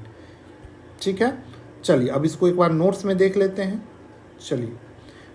ठीक है। चलिए अब इसको एक बार नोट्स में देख लेते हैं। चलिए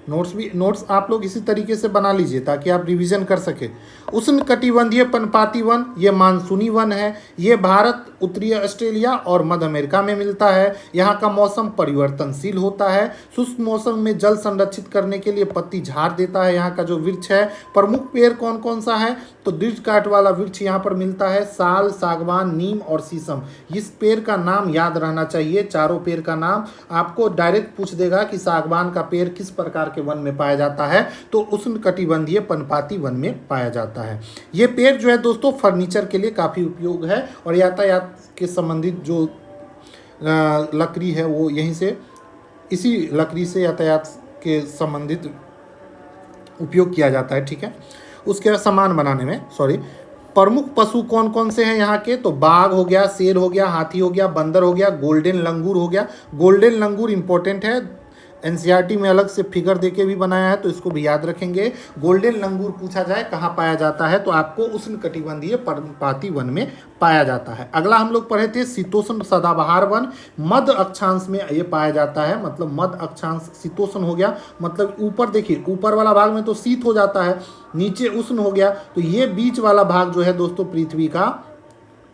नोट्स आप लोग इसी तरीके से बना लीजिए ताकि आप रिवीजन कर सके। उष्णकटिबंधीय पर्णपाती वन ये मानसूनी वन है। ये भारत, उत्तरी ऑस्ट्रेलिया और मध्य अमेरिका में मिलता है। यहाँ का मौसम परिवर्तनशील होता है। शुष्क मौसम में जल संरक्षित करने के लिए पत्ती झाड़ देता है यहाँ का जो वृक्ष है। प्रमुख पेड़ कौन कौन सा है, तो दृढ़ काठ वाला वृक्ष यहाँ पर मिलता है, साल, सागवान, नीम और शीशम। इस पेड़ का नाम याद रहना चाहिए। चारों पेड़ का नाम आपको डायरेक्ट पूछ देगा कि सागवान का पेड़ किस प्रकार के वन में पाया जाता है, तो उष्णकटिबंधीय पर्णपाती वन में पाया जाता है। ये पेड़ जो है दोस्तों फर्नीचर के लिए काफ़ी उपयोग है और यातायात के संबंधित जो लकड़ी है वो यहीं से, इसी लकड़ी से यातायात के संबंधित उपयोग किया जाता है, ठीक है। उसके सामान बनाने में, प्रमुख पशु कौन कौन से हैं यहाँ के, तो बाघ हो गया, शेर हो गया, हाथी हो गया, बंदर हो गया, गोल्डन लंगूर हो गया। गोल्डन लंगूर इंपॉर्टेंट है, एनसीईआरटी में अलग से फिगर देके भी बनाया है, तो इसको भी याद रखेंगे। गोल्डन लंगूर पूछा जाए कहाँ पाया जाता है, तो आपको उष्णकटिबंधीय पर्णपाती वन में पाया जाता है। अगला हम लोग पढ़े थे शीतोष्ण सदाबहार वन, मध्य अक्षांश में ये पाया जाता है। मतलब मध्य अक्षांश शीतोष्ण हो गया, मतलब ऊपर देखिए, ऊपर वाला भाग में तो शीत हो जाता है, नीचे उष्ण हो गया, तो ये बीच वाला भाग जो है दोस्तों पृथ्वी का,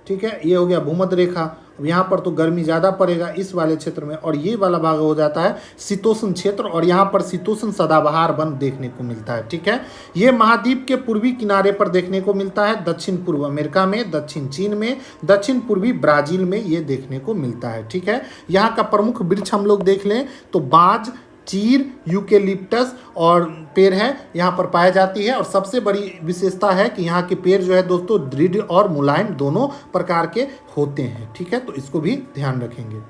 ठीक है, ये हो गया भूमध्य रेखा अब यहाँ पर तो गर्मी ज़्यादा पड़ेगा इस वाले क्षेत्र में, और ये वाला भाग हो जाता है शीतोष्ण क्षेत्र, और यहाँ पर शीतोष्ण सदाबहार वन देखने को मिलता है। ठीक है, ये महाद्वीप के पूर्वी किनारे पर देखने को मिलता है, दक्षिण पूर्व अमेरिका में, दक्षिण चीन में, दक्षिण पूर्वी ब्राजील में ये देखने को मिलता है। ठीक है, यहाँ का प्रमुख वृक्ष हम लोग देख लें तो बाज, चीर, यूकेलिप्टस और पेड़ है यहाँ पर पाई जाती है। और सबसे बड़ी विशेषता है कि यहाँ के पेड़ जो है दोस्तों दृढ़ और मुलायम दोनों प्रकार के होते हैं। ठीक है, तो इसको भी ध्यान रखेंगे।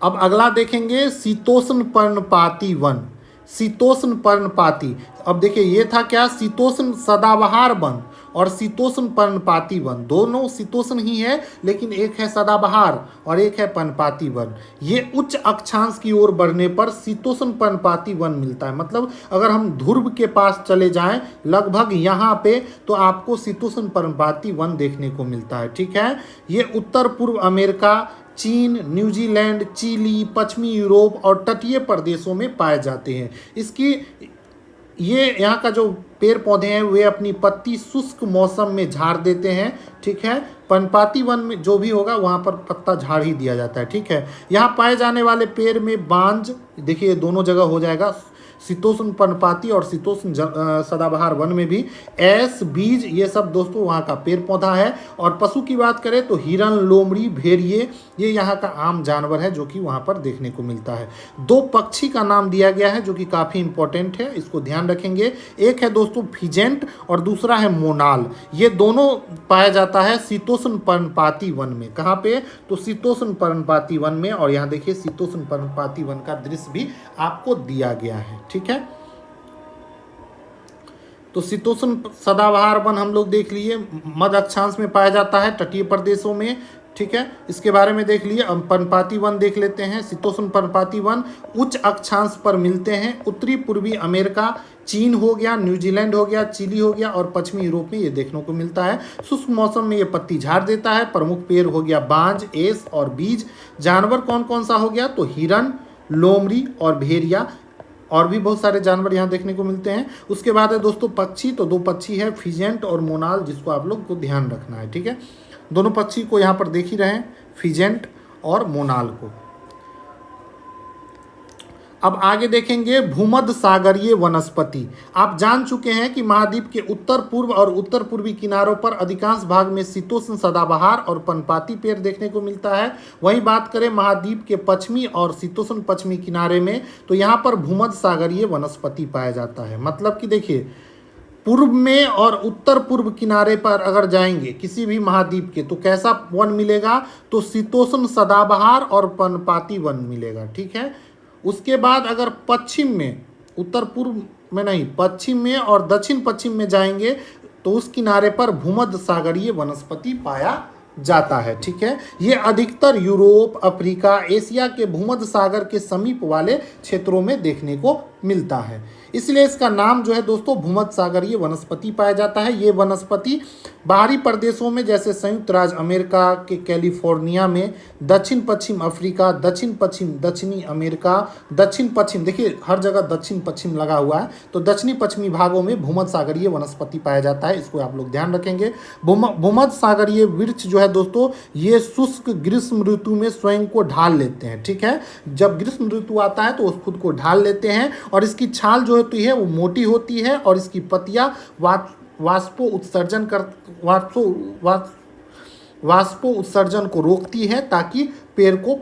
अब अगला देखेंगे शीतोष्ण पर्णपाती वन। शीतोष्ण पर्णपाती, अब देखिए ये था क्या, शीतोष्ण सदाबहार वन और शीतोष्ण पर्णपाती वन, दोनों शीतोष्ण ही है, लेकिन एक है सदाबहार और एक है पर्णपाती वन। ये उच्च अक्षांश की ओर बढ़ने पर शीतोष्ण पर्णपाती वन मिलता है। मतलब अगर हम ध्रुव के पास चले जाएं लगभग यहाँ पे, तो आपको शीतोष्ण पर्णपाती वन देखने को मिलता है। ठीक है, ये उत्तर पूर्व अमेरिका, चीन, न्यूजीलैंड, चिली, पश्चिमी यूरोप और तटीय प्रदेशों में पाए जाते हैं। इसकी ये यहाँ का जो पेड़ पौधे हैं वे अपनी पत्ती शुष्क मौसम में झाड़ देते हैं। ठीक है, पर्णपाती वन में जो भी होगा वहाँ पर पत्ता झाड़ ही दिया जाता है। ठीक है, यहाँ पाए जाने वाले पेड़ में बांज, देखिए दोनों जगह हो जाएगा, शीतोष्ण पर्णपाती और शीतोष्ण सदाबहार वन में भी ऐस, बीज, ये सब दोस्तों वहाँ का पेड़ पौधा है। और पशु की बात करें तो हिरन, लोमड़ी, भेड़िए ये यहाँ का आम जानवर है जो कि वहाँ पर देखने को मिलता है। दो पक्षी का नाम दिया गया है जो कि काफ़ी इंपॉर्टेंट है, इसको ध्यान रखेंगे। एक है दोस्तों फिजेंट और दूसरा है मोनाल। ये दोनों पाया जाता है शीतोष्ण पर्णपाती वन में। कहाँ पे, तो शीतोष्ण पर्णपाती वन में। और यहाँ देखिए शीतोष्ण पर्णपाती वन का दृश्य भी आपको दिया गया है। ठीक है, तो शीतोष्ण सदाबहार वन हम लोग देख लिए, मध्य अक्षांश में पाया जाता है, तटीय प्रदेशों में। ठीक है, इसके बारे में देख लिए। अब पर्णपाती वन देख लेते हैं। शीतोष्ण पर्णपाती वन उच्च अक्षांश पर मिलते हैं, उत्तरी पूर्वी अमेरिका, चीन हो गया, न्यूजीलैंड हो गया, चिली हो गया और पश्चिमी यूरोप में ये देखने को मिलता है। शुष्क मौसम में ये पत्ती झाड़ देता है। प्रमुख पेड़ हो गया बांज, एस और बीज। जानवर कौन कौन सा हो गया, तो हिरन, लोमड़ी और भेड़िया, और भी बहुत सारे जानवर यहाँ देखने को मिलते हैं। उसके बाद है दोस्तों पक्षी, तो दो पक्षी है फिजेंट और मोनाल, जिसको आप लोग को ध्यान रखना है। ठीक है, दोनों पक्षी को यहाँ पर देख ही रहे हैं, फिजेंट और मोनाल को। अब आगे देखेंगे भूमध्य सागरीय वनस्पति। आप जान चुके हैं कि महाद्वीप के उत्तर पूर्व और उत्तर पूर्वी किनारों पर अधिकांश भाग में शीतोष्ण सदाबहार और पर्णपाती पेड़ देखने को मिलता है। वहीं बात करें महाद्वीप के पश्चिमी और शीतोष्ण पश्चिमी किनारे में, तो यहाँ पर भूमध्य सागरीय वनस्पति पाया जाता है। मतलब कि देखिए पूर्व में और उत्तर पूर्व किनारे पर अगर जाएंगे किसी भी महाद्वीप के, तो कैसा वन मिलेगा, तो शीतोष्ण सदाबहार और पर्णपाती वन मिलेगा। ठीक है, उसके बाद अगर पश्चिम में, उत्तर पूर्व में नहीं, पश्चिम में और दक्षिण पश्चिम में जाएंगे तो उस किनारे पर भूमध्य सागरीय वनस्पति पाया जाता है। ठीक है, ये अधिकतर यूरोप, अफ्रीका, एशिया के भूमध्य सागर के समीप वाले क्षेत्रों में देखने को मिलता है। इसलिए इसका नाम जो है दोस्तों भूमध्य सागरीय वनस्पति पाया जाता है। ये वनस्पति बाहरी प्रदेशों में जैसे संयुक्त राज्य अमेरिका के कैलिफोर्निया में, दक्षिण पश्चिम अफ्रीका, दक्षिण पश्चिम दक्षिणी अमेरिका, दक्षिण पश्चिम, देखिए हर जगह दक्षिण पश्चिम लगा हुआ है, तो दक्षिणी पश्चिमी भागों में भूमध्य सागरीय वनस्पति पाया जाता है। इसको आप लोग ध्यान रखेंगे। भूमध्य सागरीय वृक्ष जो है दोस्तों ये शुष्क ग्रीष्म ऋतु में स्वयं को ढाल लेते हैं। ठीक है, जब ग्रीष्म ऋतु आता है तो वो खुद को ढाल लेते हैं और इसकी छाल जो होती है वो मोटी होती है और इसकी पत्तियां वाष्पो उत्सर्जन को रोकती है ताकि पेड़ को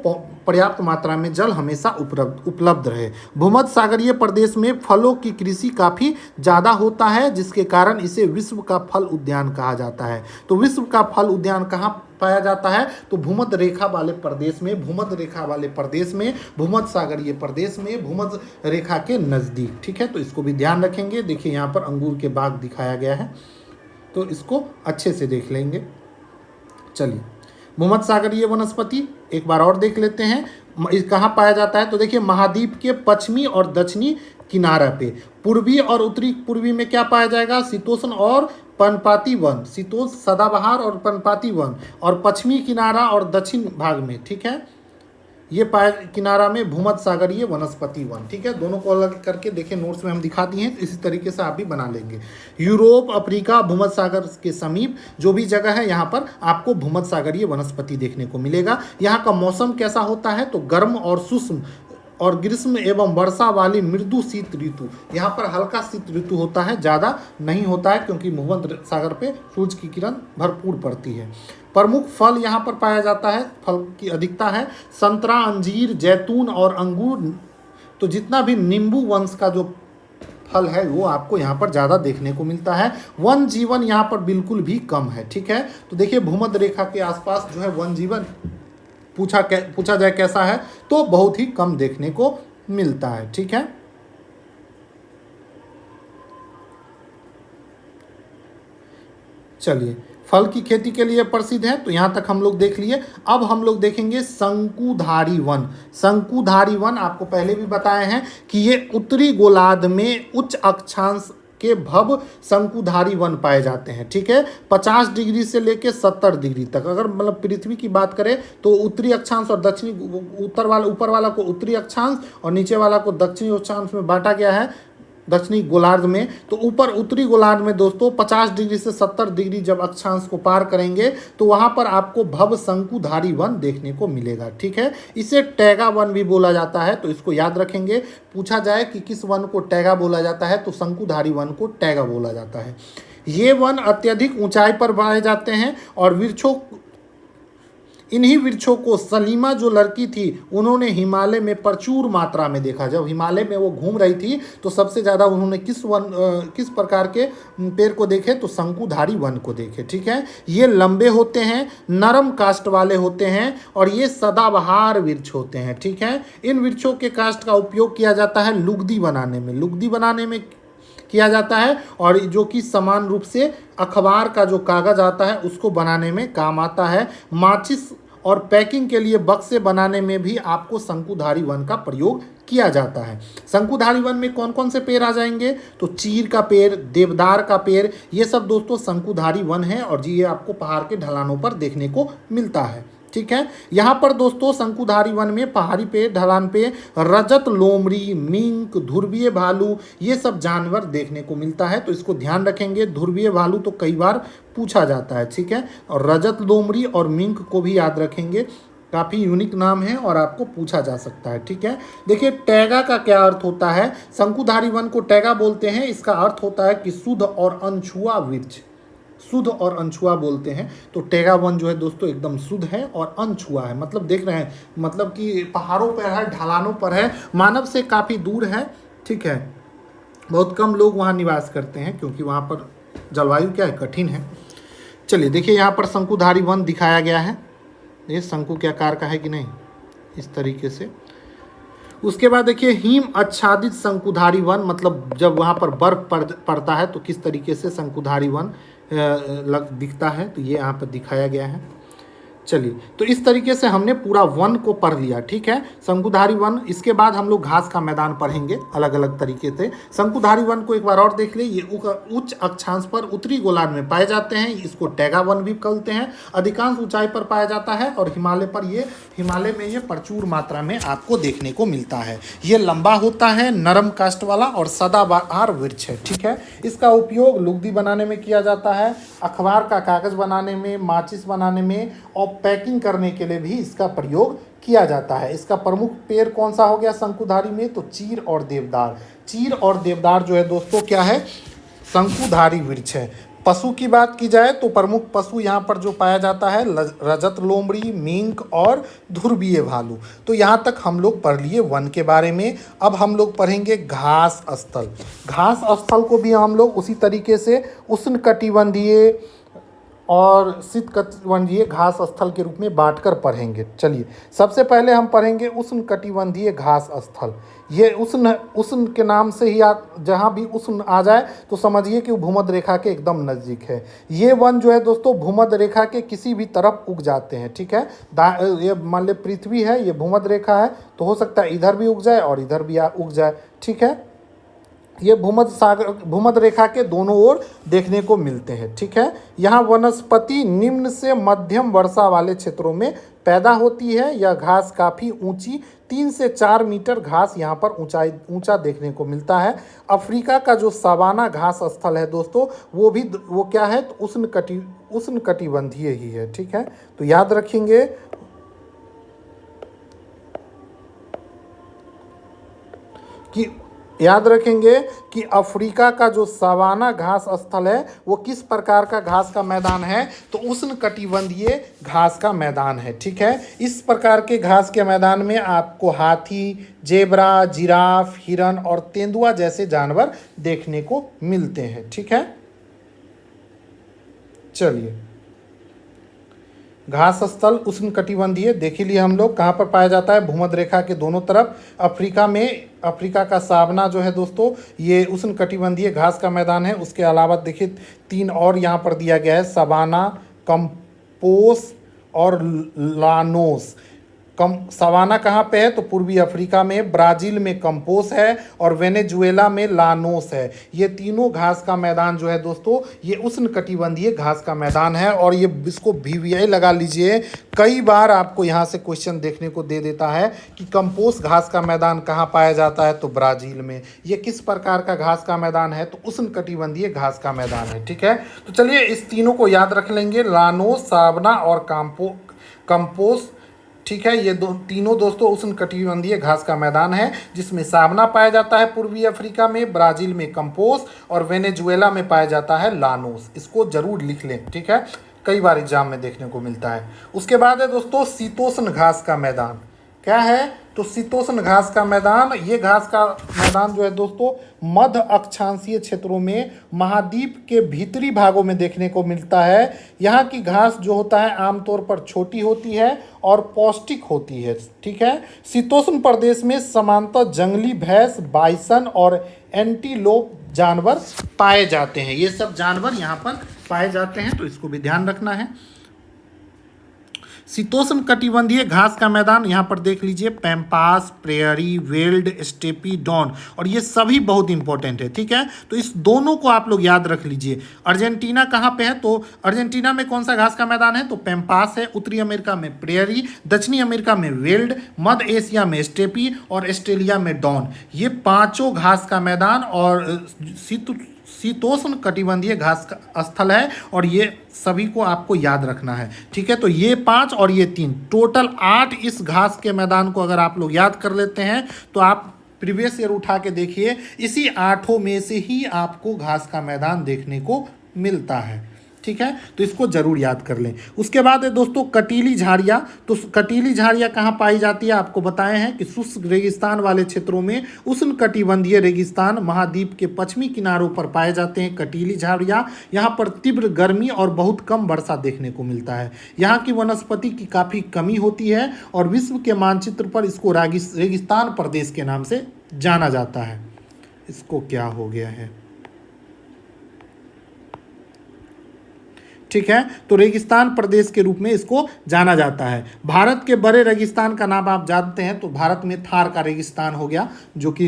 पर्याप्त मात्रा में जल हमेशा उपलब्ध रहे। भूमध्य सागरीय प्रदेश में फलों की कृषि काफ़ी ज़्यादा होता है, जिसके कारण इसे विश्व का फल उद्यान कहा जाता है। तो विश्व का फल उद्यान कहाँ पाया जाता है, तो भूमध्य रेखा वाले प्रदेश में, भूमध्य रेखा वाले प्रदेश में, भूमध्य सागरीय प्रदेश में, भूमध्य रेखा के नज़दीक। ठीक है, तो इसको भी ध्यान रखेंगे। देखिए यहाँ पर अंगूर के बाग दिखाया गया है, तो इसको अच्छे से देख लेंगे। चलिए भूमध्य सागरीय वनस्पति एक बार और देख लेते हैं, कहाँ पाया जाता है, तो देखिए महाद्वीप के पश्चिमी और दक्षिणी किनारे पे, पूर्वी और उत्तरी पूर्वी में क्या पाया जाएगा, शीतोष्ण और पर्णपाती वन, शीतोष्ण सदाबहार और पर्णपाती वन, और पश्चिमी किनारा और दक्षिण भाग में, ठीक है, ये पाया किनारा में भूमध्य सागरीय वनस्पति वन। ठीक है, दोनों को अलग करके देखिए, नोट्स में हम दिखा दिए हैं, इसी तरीके से आप भी बना लेंगे। यूरोप, अफ्रीका, भूमध्य सागर के समीप जो भी जगह है यहाँ पर आपको भूमध्य सागरीय वनस्पति देखने को मिलेगा। यहाँ का मौसम कैसा होता है, तो गर्म और शुष्क और ग्रीष्म एवं वर्षा वाली मृदु शीत ऋतु। यहाँ पर हल्का शीत ऋतु होता है, ज़्यादा नहीं होता है, क्योंकि भूमध्य सागर पे सूर्य की किरण भरपूर पड़ती है। प्रमुख फल यहाँ पर पाया जाता है, फल की अधिकता है संतरा, अंजीर, जैतून और अंगूर। तो जितना भी नींबू वंश का जो फल है वो आपको यहाँ पर ज़्यादा देखने को मिलता है। वन जीवन यहाँ पर बिल्कुल भी कम है। ठीक है, तो देखिए भूमध्य रेखा के आसपास जो है वन जीवन पूछा जाए कैसा है, तो बहुत ही कम देखने को मिलता है। ठीक है, चलिए, फल की खेती के लिए प्रसिद्ध है, तो यहाँ तक हम लोग देख लिए। अब हम लोग देखेंगे शंकुधारी वन। शंकुधारी वन आपको पहले भी बताए हैं कि ये उत्तरी गोलार्ध में उच्च अक्षांश के भव शंकुधारी वन पाए जाते हैं। ठीक है, 50 डिग्री से लेकर 70 डिग्री तक, अगर मतलब पृथ्वी की बात करें तो उत्तरी अक्षांश और दक्षिणी, ऊपर वाला को उत्तरी अक्षांश और नीचे वाला को दक्षिणी अक्षांश में बांटा गया है, दक्षिणी गोलार्ध में। तो ऊपर उत्तरी गोलार्ध में दोस्तों 50 डिग्री से 70 डिग्री जब अक्षांश को पार करेंगे तो वहाँ पर आपको भव शंकुधारी वन देखने को मिलेगा। ठीक है, इसे टैगा वन भी बोला जाता है, तो इसको याद रखेंगे। पूछा जाए कि किस वन को टैगा बोला जाता है, तो शंकुधारी वन को टैगा बोला जाता है। ये वन अत्यधिक ऊंचाई पर पाए जाते हैं और इन्हीं वृक्षों को सलीमा जो लड़की थी उन्होंने हिमालय में प्रचुर मात्रा में देखा। जब हिमालय में वो घूम रही थी तो सबसे ज़्यादा उन्होंने किस प्रकार के पेड़ को देखे, तो शंकुधारी वन को देखे। ठीक है, ये लंबे होते हैं, नरम काष्ठ वाले होते हैं और ये सदाबहार वृक्ष होते हैं। ठीक है, इन वृक्षों के काष्ठ का उपयोग किया जाता है लुगदी बनाने में किया जाता है, और जो कि समान रूप से अखबार का जो कागज आता है उसको बनाने में काम आता है। माचिस और पैकिंग के लिए बक्से बनाने में भी आपको शंकुधारी वन का प्रयोग किया जाता है। शंकुधारी वन में कौन कौन से पेड़ आ जाएंगे, तो चीर का पेड़, देवदार का पेड़, ये सब दोस्तों शंकुधारी वन है और जी ये आपको पहाड़ के ढलानों पर देखने को मिलता है। ठीक है, यहाँ पर दोस्तों शंकुधारी वन में पहाड़ी पे, ढलान पे रजत लोमड़ी, मिंक, ध्रुवीय भालू, ये सब जानवर देखने को मिलता है, तो इसको ध्यान रखेंगे। ध्रुवीय भालू तो कई बार पूछा जाता है। ठीक है, और रजत लोमड़ी और मिंक को भी याद रखेंगे, काफ़ी यूनिक नाम है और आपको पूछा जा सकता है। ठीक है, देखिए टैगा का क्या अर्थ होता है। शंकुधारी वन को टैगा बोलते हैं, इसका अर्थ होता है कि शुद्ध और अनछुआ वृक्ष, शुद्ध और अनछुआ बोलते हैं। तो टैगा वन जो है दोस्तों एकदम शुद्ध है और अनछुआ है, मतलब देख रहे हैं, मतलब कि पहाड़ों पर है, ढलानों पर है, मानव से काफ़ी दूर है। ठीक है, बहुत कम लोग वहाँ निवास करते हैं क्योंकि वहाँ पर जलवायु क्या है, कठिन है। चलिए देखिए, यहाँ पर शंकुधारी वन दिखाया गया है, ये शंकु के आकार का है कि नहीं, इस तरीके से। उसके बाद देखिए हिम आच्छादित शंकुधारी वन, मतलब जब वहाँ पर बर्फ पड़ता है तो किस तरीके से शंकुधारी वन दिखता है, तो ये यहाँ पर दिखाया गया है। चलिए, तो इस तरीके से हमने पूरा वन को पढ़ लिया। ठीक है, शंकुधारी वन। इसके बाद हम लोग घास का मैदान पढ़ेंगे अलग अलग तरीके से। शंकुधारी वन को एक बार और देख ले, ये उच्च अक्षांश पर उत्तरी गोलार्ध में पाए जाते हैं, इसको टैगा वन भी कहते हैं। अधिकांश ऊंचाई पर पाया जाता है और हिमालय में ये प्रचुर मात्रा में आपको देखने को मिलता है। ये लंबा होता है, नरम काष्ठ वाला और सदाबहार वृक्ष है। ठीक है, इसका उपयोग लुगदी बनाने में किया जाता है, अखबार का कागज बनाने में, माचिस बनाने में और पैकिंग करने के लिए भी इसका प्रयोग किया जाता है। इसका प्रमुख पेड़ कौन सा हो गया शंकुधारी में, तो चीर और देवदार। चीर और देवदार जो है दोस्तों क्या है, शंकुधारी वृक्ष है। पशु की बात की जाए तो प्रमुख पशु यहाँ पर जो पाया जाता है रजत लोमड़ी, मिंक और ध्रुवीय भालू। तो यहाँ तक हम लोग पढ़ लिए वन के बारे में। अब हम लोग पढ़ेंगे घास स्थल। घास स्थल को भी हम लोग उसी तरीके से उष्णकटिबंधीय और शीतकटिबंधीय घास स्थल के रूप में बांटकर पढ़ेंगे। चलिए, सबसे पहले हम पढ़ेंगे उष्णकटिबंधीय घास स्थल। ये उष्ण के नाम से ही जहाँ भी उष्ण आ जाए तो समझिए कि वो भूमध्य रेखा के एकदम नज़दीक है। ये वन जो है दोस्तों भूमध्य रेखा के किसी भी तरफ उग जाते हैं। ठीक है, ये मान ली पृथ्वी है, ये भूमध्य रेखा है, तो हो सकता है इधर भी उग जाए और इधर भी उग जाए। ठीक है, ये भूमध्य रेखा के दोनों ओर देखने को मिलते हैं। ठीक है, यहाँ वनस्पति निम्न से मध्यम वर्षा वाले क्षेत्रों में पैदा होती है। यह घास काफ़ी ऊंची 3 से 4 मीटर घास यहाँ पर ऊंचा देखने को मिलता है। अफ्रीका का जो सावाना घास स्थल है दोस्तों, वो क्या है, तो उष्णकटिबंधीय ही है। ठीक है, तो याद रखेंगे कि अफ्रीका का जो सवाना घास स्थल है वो किस प्रकार का घास का मैदान है, तो उष्णकटिबंधीय घास का मैदान है। ठीक है, इस प्रकार के घास के मैदान में आपको हाथी, जेब्रा, जिराफ, हिरन और तेंदुआ जैसे जानवर देखने को मिलते हैं। ठीक है, चलिए, घास स्थल उष्णकटिबंधीय देख लिए हम लोग। कहाँ पर पाया जाता है, भूमध्य रेखा के दोनों तरफ। अफ्रीका का सावना जो है दोस्तों, ये उष्णकटिबंधीय घास का मैदान है। उसके अलावा देखिए 3 और यहाँ पर दिया गया है, सवाना, कंपोस और लानोस। सवाना कहाँ पे है, तो पूर्वी अफ्रीका में, ब्राज़ील में कंपोस है और वेनेजुएला में लानोस है। ये तीनों घास का मैदान जो है दोस्तों, ये उष्णकटिबंधीय घास का मैदान है। और ये इसको VVI लगा लीजिए, कई बार आपको यहाँ से क्वेश्चन देखने को दे देता है कि कंपोस घास का मैदान कहाँ पाया जाता है, तो ब्राज़ील में। ये किस प्रकार का घास का मैदान है, तो उष्णकटिबंधीय घास का मैदान है। ठीक है, तो चलिए इस तीनों को याद रख लेंगे, लानोस, सावना और कंपोस। ठीक है, ये तीनों दोस्तों उष्णकटिबंधीय घास का मैदान है, जिसमें सावना पाया जाता है पूर्वी अफ्रीका में, ब्राज़ील में कंपोस और वेनेजुएला में पाया जाता है लानोस। इसको जरूर लिख लें। ठीक है, कई बार एग्जाम में देखने को मिलता है। उसके बाद है दोस्तों शीतोष्ण घास का मैदान। क्या है, तो शीतोष्ण घास का मैदान। ये घास का मैदान जो है दोस्तों, मध्य अक्षांशीय क्षेत्रों में महाद्वीप के भीतरी भागों में देखने को मिलता है। यहाँ की घास जो होता है आमतौर पर छोटी होती है और पौष्टिक होती है। ठीक है, शीतोष्ण प्रदेश में सामान्यतः जंगली भैंस, बाइसन और एंटीलोप जानवर पाए जाते हैं। ये सब जानवर यहाँ पर पाए जाते हैं, तो इसको भी ध्यान रखना है। शीतोष्ण कटिबंधीय घास का मैदान यहाँ पर देख लीजिए, पैम्पास, प्रेयरी, वेल्ड, स्टेपी, डॉन, और ये सभी बहुत इंपॉर्टेंट है। ठीक है, तो इस दोनों को आप लोग याद रख लीजिए। अर्जेंटीना कहाँ पे है, तो अर्जेंटीना में कौन सा घास का मैदान है, तो पैम्पास है। उत्तरी अमेरिका में प्रेयरी, दक्षिणी अमेरिका में वेल्ड, मध्य एशिया में स्टेपी और ऑस्ट्रेलिया में डॉन। ये पांचों घास का मैदान और शीतोष्ण कटिबंधीय घास का स्थल है, और ये सभी को आपको याद रखना है। ठीक है, तो ये 5 और ये 3, टोटल 8 इस घास के मैदान को अगर आप लोग याद कर लेते हैं, तो आप प्रीवियस ईयर उठा के देखिए, इसी 8 में से ही आपको घास का मैदान देखने को मिलता है। ठीक है, तो इसको जरूर याद कर लें। उसके बाद है दोस्तों कटीली झाड़ियाँ। तो कटीली झाड़ियाँ कहाँ पाई जाती है, आपको बताए हैं कि शुष्क रेगिस्तान वाले क्षेत्रों में, उष्णकटिबंधीय रेगिस्तान महाद्वीप के पश्चिमी किनारों पर पाए जाते हैं कटीली झाड़ियाँ। यहाँ पर तीव्र गर्मी और बहुत कम वर्षा देखने को मिलता है। यहाँ की वनस्पति की काफ़ी कमी होती है और विश्व के मानचित्र पर इसको रेगिस्तान प्रदेश के नाम से जाना जाता है। इसको क्या हो गया है, ठीक है, तो रेगिस्तान प्रदेश के रूप में इसको जाना जाता है। भारत के बड़े रेगिस्तान का नाम आप जानते हैं, तो भारत में थार का रेगिस्तान हो गया, जो कि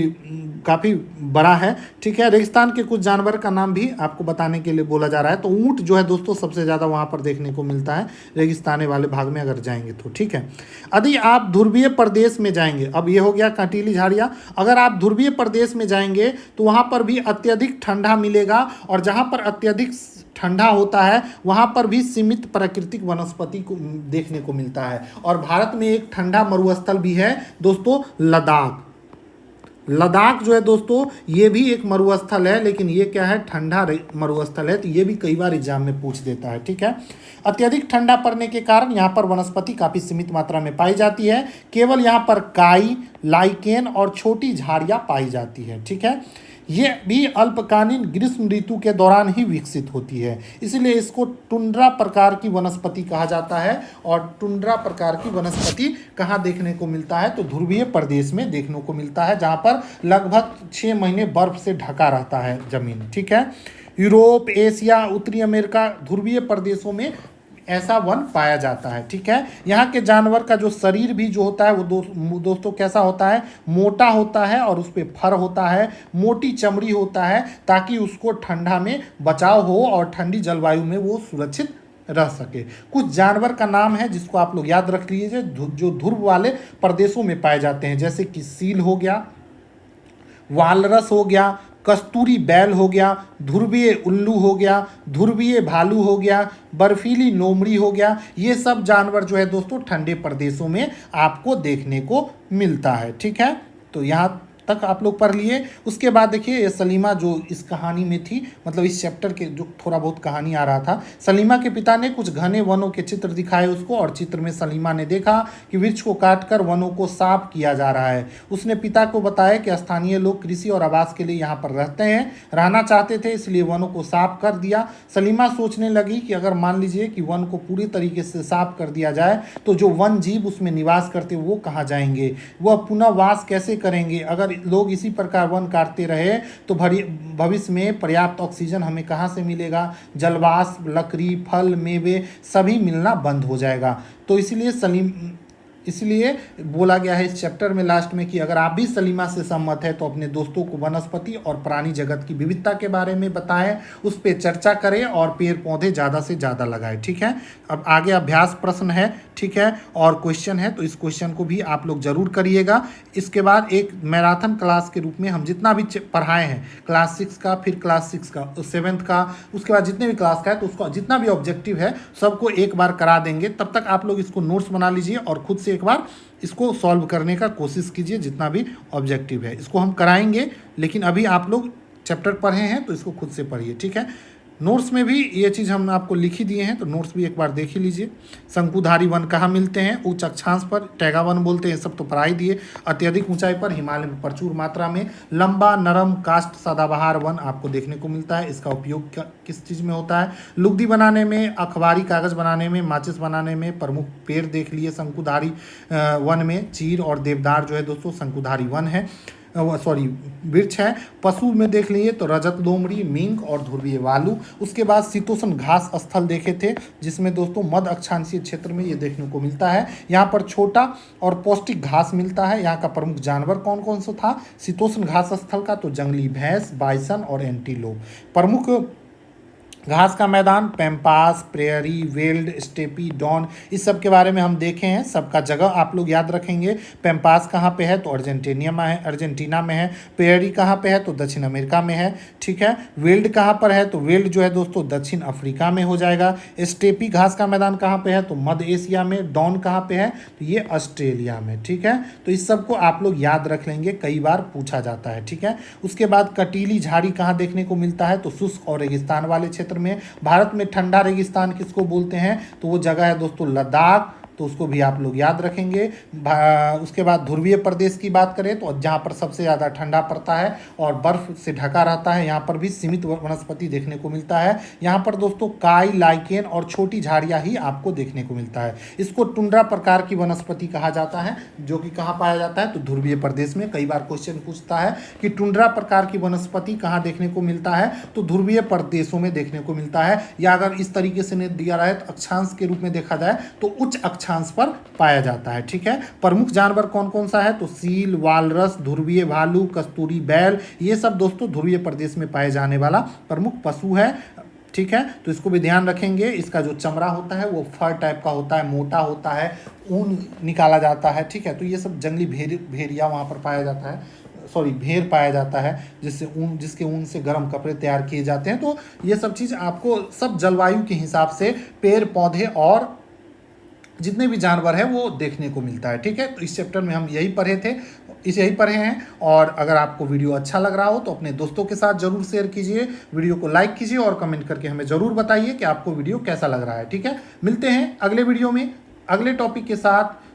काफ़ी बड़ा है। ठीक है, रेगिस्तान के कुछ जानवर का नाम भी आपको बताने के लिए बोला जा रहा है। तो ऊँट जो है दोस्तों सबसे ज़्यादा वहाँ पर देखने को मिलता है रेगिस्तानी वाले भाग में अगर जाएंगे तो। ठीक है, यदि आप ध्रुवीय प्रदेश में जाएंगे, अब ये हो गया कटीली झाड़ियाँ। अगर आप ध्रुवीय प्रदेश में जाएंगे तो वहाँ पर भी अत्यधिक ठंडा मिलेगा, और जहाँ पर अत्यधिक ठंडा होता है वहाँ पर भी सीमित प्राकृतिक वनस्पति को देखने को मिलता है। और भारत में एक ठंडा मरुस्थल भी है दोस्तों, लद्दाख। लद्दाख जो है दोस्तों, ये भी एक मरुस्थल है, लेकिन ये क्या है, ठंडा मरुस्थल है। तो ये भी कई बार एग्जाम में पूछ देता है। ठीक है, अत्यधिक ठंडा पड़ने के कारण यहाँ पर वनस्पति काफ़ी सीमित मात्रा में पाई जाती है। केवल यहाँ पर काई, लाइकेन और छोटी झाड़ियाँ पाई जाती है। ठीक है, ये भी अल्पकालीन ग्रीष्म ऋतु के दौरान ही विकसित होती है, इसलिए इसको टुंड्रा प्रकार की वनस्पति कहा जाता है। और टुंड्रा प्रकार की वनस्पति कहाँ देखने को मिलता है, तो ध्रुवीय प्रदेश में देखने को मिलता है, जहाँ पर लगभग 6 महीने बर्फ से ढका रहता है ज़मीन। ठीक है, यूरोप, एशिया, उत्तरी अमेरिका ध्रुवीय प्रदेशों में ऐसा वन पाया जाता है। ठीक है, यहाँ के जानवर का जो शरीर भी जो होता है वो दोस्तों कैसा होता है, मोटा होता है, और उस पर फर होता है, मोटी चमड़ी होता है, ताकि उसको ठंडा में बचाव हो और ठंडी जलवायु में वो सुरक्षित रह सके। कुछ जानवर का नाम है जिसको आप लोग याद रख लीजिए, जो ध्रुव वाले प्रदेशों में पाए जाते हैं, जैसे कि सील हो गया, वालरस हो गया, कस्तूरी बैल हो गया, ध्रुवीय उल्लू हो गया, ध्रुवीय भालू हो गया, बर्फीली लोमड़ी हो गया। ये सब जानवर जो है दोस्तों ठंडे प्रदेशों में आपको देखने को मिलता है। ठीक है, तो यहाँ तक आप लोग पढ़ लिए। उसके बाद देखिए ये सलीमा जो इस कहानी में थी, मतलब इस चैप्टर के जो थोड़ा बहुत कहानी आ रहा था, सलीमा के पिता ने कुछ घने वनों के चित्र दिखाए उसको, और चित्र में सलीमा ने देखा कि वृक्ष को काटकर वनों को साफ किया जा रहा है। उसने पिता को बताया कि स्थानीय लोग कृषि और आवास के लिए यहाँ पर रहना चाहते थे, इसलिए वनों को साफ कर दिया। सलीमा सोचने लगी कि अगर मान लीजिए कि वन को पूरी तरीके से साफ कर दिया जाए तो जो वन जीव उसमें निवास करते वो कहाँ जाएंगे, वह पुनः वास कैसे करेंगे। अगर लोग इसी प्रकार वन काटते रहे तो भविष्य में पर्याप्त ऑक्सीजन हमें कहाँ से मिलेगा, जलवाष्प, लकड़ी, फल, मेवे सभी मिलना बंद हो जाएगा। तो इसलिए बोला गया है इस चैप्टर में लास्ट में कि अगर आप भी सलीमा से सहमत है तो अपने दोस्तों को वनस्पति और प्राणी जगत की विविधता के बारे में बताएं, उस पर चर्चा करें और पेड़ पौधे ज़्यादा से ज़्यादा लगाएं। ठीक है, अब आगे अभ्यास प्रश्न है, ठीक है, और क्वेश्चन है, तो इस क्वेश्चन को भी आप लोग जरूर करिएगा। इसके बाद एक मैराथन क्लास के रूप में हम जितना भी पढ़ाए हैं, क्लास 6 का, फिर क्लास 6 का, 7th का, उसके बाद जितने भी क्लास का है तो उसका जितना भी ऑब्जेक्टिव है सबको एक बार करा देंगे। तब तक आप लोग इसको नोट्स बना लीजिए और खुद से एक बार इसको सॉल्व करने का कोशिश कीजिए। जितना भी ऑब्जेक्टिव है इसको हम कराएंगे, लेकिन अभी आप लोग चैप्टर पढ़े हैं तो इसको खुद से पढ़िए। ठीक है, नोट्स में भी ये चीज़ हम आपको लिखी दिए हैं, तो नोट्स भी एक बार देख ही लीजिए। शंकुधारी वन कहाँ मिलते हैं, उच्च अक्षांश पर, टैगा वन बोलते हैं, सब तो पढ़ाई दिए। अत्यधिक ऊंचाई पर, हिमालय में प्रचुर मात्रा में। लंबा नरम काष्ठ सदाबहार वन आपको देखने को मिलता है। इसका उपयोग किस चीज़ में होता है, लुगदी बनाने में, अखबारी कागज़ बनाने में, माचिस बनाने में। प्रमुख पेड़ देख लिए शंकुधारी वन में, चीर और देवदार जो है दोस्तों शंकुधारी वन है, वृक्ष है। पशु में देख लिए तो रजत लोमड़ी, मिंक और ध्रुवीय भालू। उसके बाद शीतोष्ण घास स्थल देखे थे, जिसमें दोस्तों मध्य अक्षांशीय क्षेत्र में ये देखने को मिलता है। यहाँ पर छोटा और पौष्टिक घास मिलता है। यहाँ का प्रमुख जानवर कौन कौन सा था शीतोष्ण घास स्थल का, तो जंगली भैंस, बाइसन और एंटीलोप। प्रमुख घास का मैदान पैम्पास, प्रेयरी, वेल्ड, स्टेपी, डॉन, इस सब के बारे में हम देखे हैं। सबका जगह आप लोग याद रखेंगे। पैम्पास कहाँ पे है, तो अर्जेंटीना में है। प्रेयरी कहाँ पे है, तो दक्षिण अमेरिका में है। ठीक है, वेल्ड कहाँ पर है, तो वेल्ड जो है दोस्तों दक्षिण अफ्रीका में हो जाएगा। स्टेपी घास का मैदान कहाँ पे है, तो मध्य एशिया में। डॉन कहाँ पे है, तो ये ऑस्ट्रेलिया में। ठीक है, तो इस सब को आप लोग याद रख लेंगे, कई बार पूछा जाता है। ठीक है, उसके बाद कटीली झाड़ी कहाँ देखने को मिलता है, तो शुष्क और रेगिस्तान वाले क्षेत्र में। भारत में ठंडा रेगिस्तान किसको बोलते हैं, तो वो जगह है दोस्तों लद्दाख, तो उसको भी आप लोग याद रखेंगे। उसके बाद ध्रुवीय प्रदेश की बात करें तो जहाँ पर सबसे ज़्यादा ठंडा पड़ता है और बर्फ से ढका रहता है, यहाँ पर भी सीमित वनस्पति देखने को मिलता है। यहाँ पर दोस्तों काई, लाइकेन और छोटी झाड़ियाँ ही आपको देखने को मिलता है। इसको टुंड्रा प्रकार की वनस्पति कहा जाता है, जो कि कहाँ पाया जाता है, तो ध्रुवीय प्रदेश में। कई बार क्वेश्चन पूछता है कि टुंड्रा प्रकार की वनस्पति कहाँ देखने को मिलता है, तो ध्रुवीय प्रदेशों में देखने को मिलता है। या अगर इस तरीके से नहीं दिया रहा है तो अक्षांश के रूप में देखा जाए तो उच्च अक्षांश पर पाया जाता है। ठीक है, प्रमुख जानवर कौन कौन सा है, तो सील, वालरस, ध्रुवीय भालू, कस्तूरी बैल, ये सब दोस्तों ध्रुवीय प्रदेश में पाए जाने वाला प्रमुख पशु है। ठीक है, तो इसको भी ध्यान रखेंगे। इसका जो चमड़ा होता है वो फर टाइप का होता है, मोटा होता है, ऊन निकाला जाता है। ठीक है, तो ये सब जंगली भेड़िया वहाँ पर पाया जाता है, भेड़ पाया जाता है, जिसके ऊन से गर्म कपड़े तैयार किए जाते हैं। तो ये सब चीज़ आपको सब जलवायु के हिसाब से पेड़ पौधे और जितने भी जानवर हैं वो देखने को मिलता है। ठीक है, तो इस चैप्टर में हम यही पढ़े हैं। और अगर आपको वीडियो अच्छा लग रहा हो तो अपने दोस्तों के साथ जरूर शेयर कीजिए, वीडियो को लाइक कीजिए और कमेंट करके हमें ज़रूर बताइए कि आपको वीडियो कैसा लग रहा है। ठीक है, मिलते हैं अगले वीडियो में अगले टॉपिक के साथ।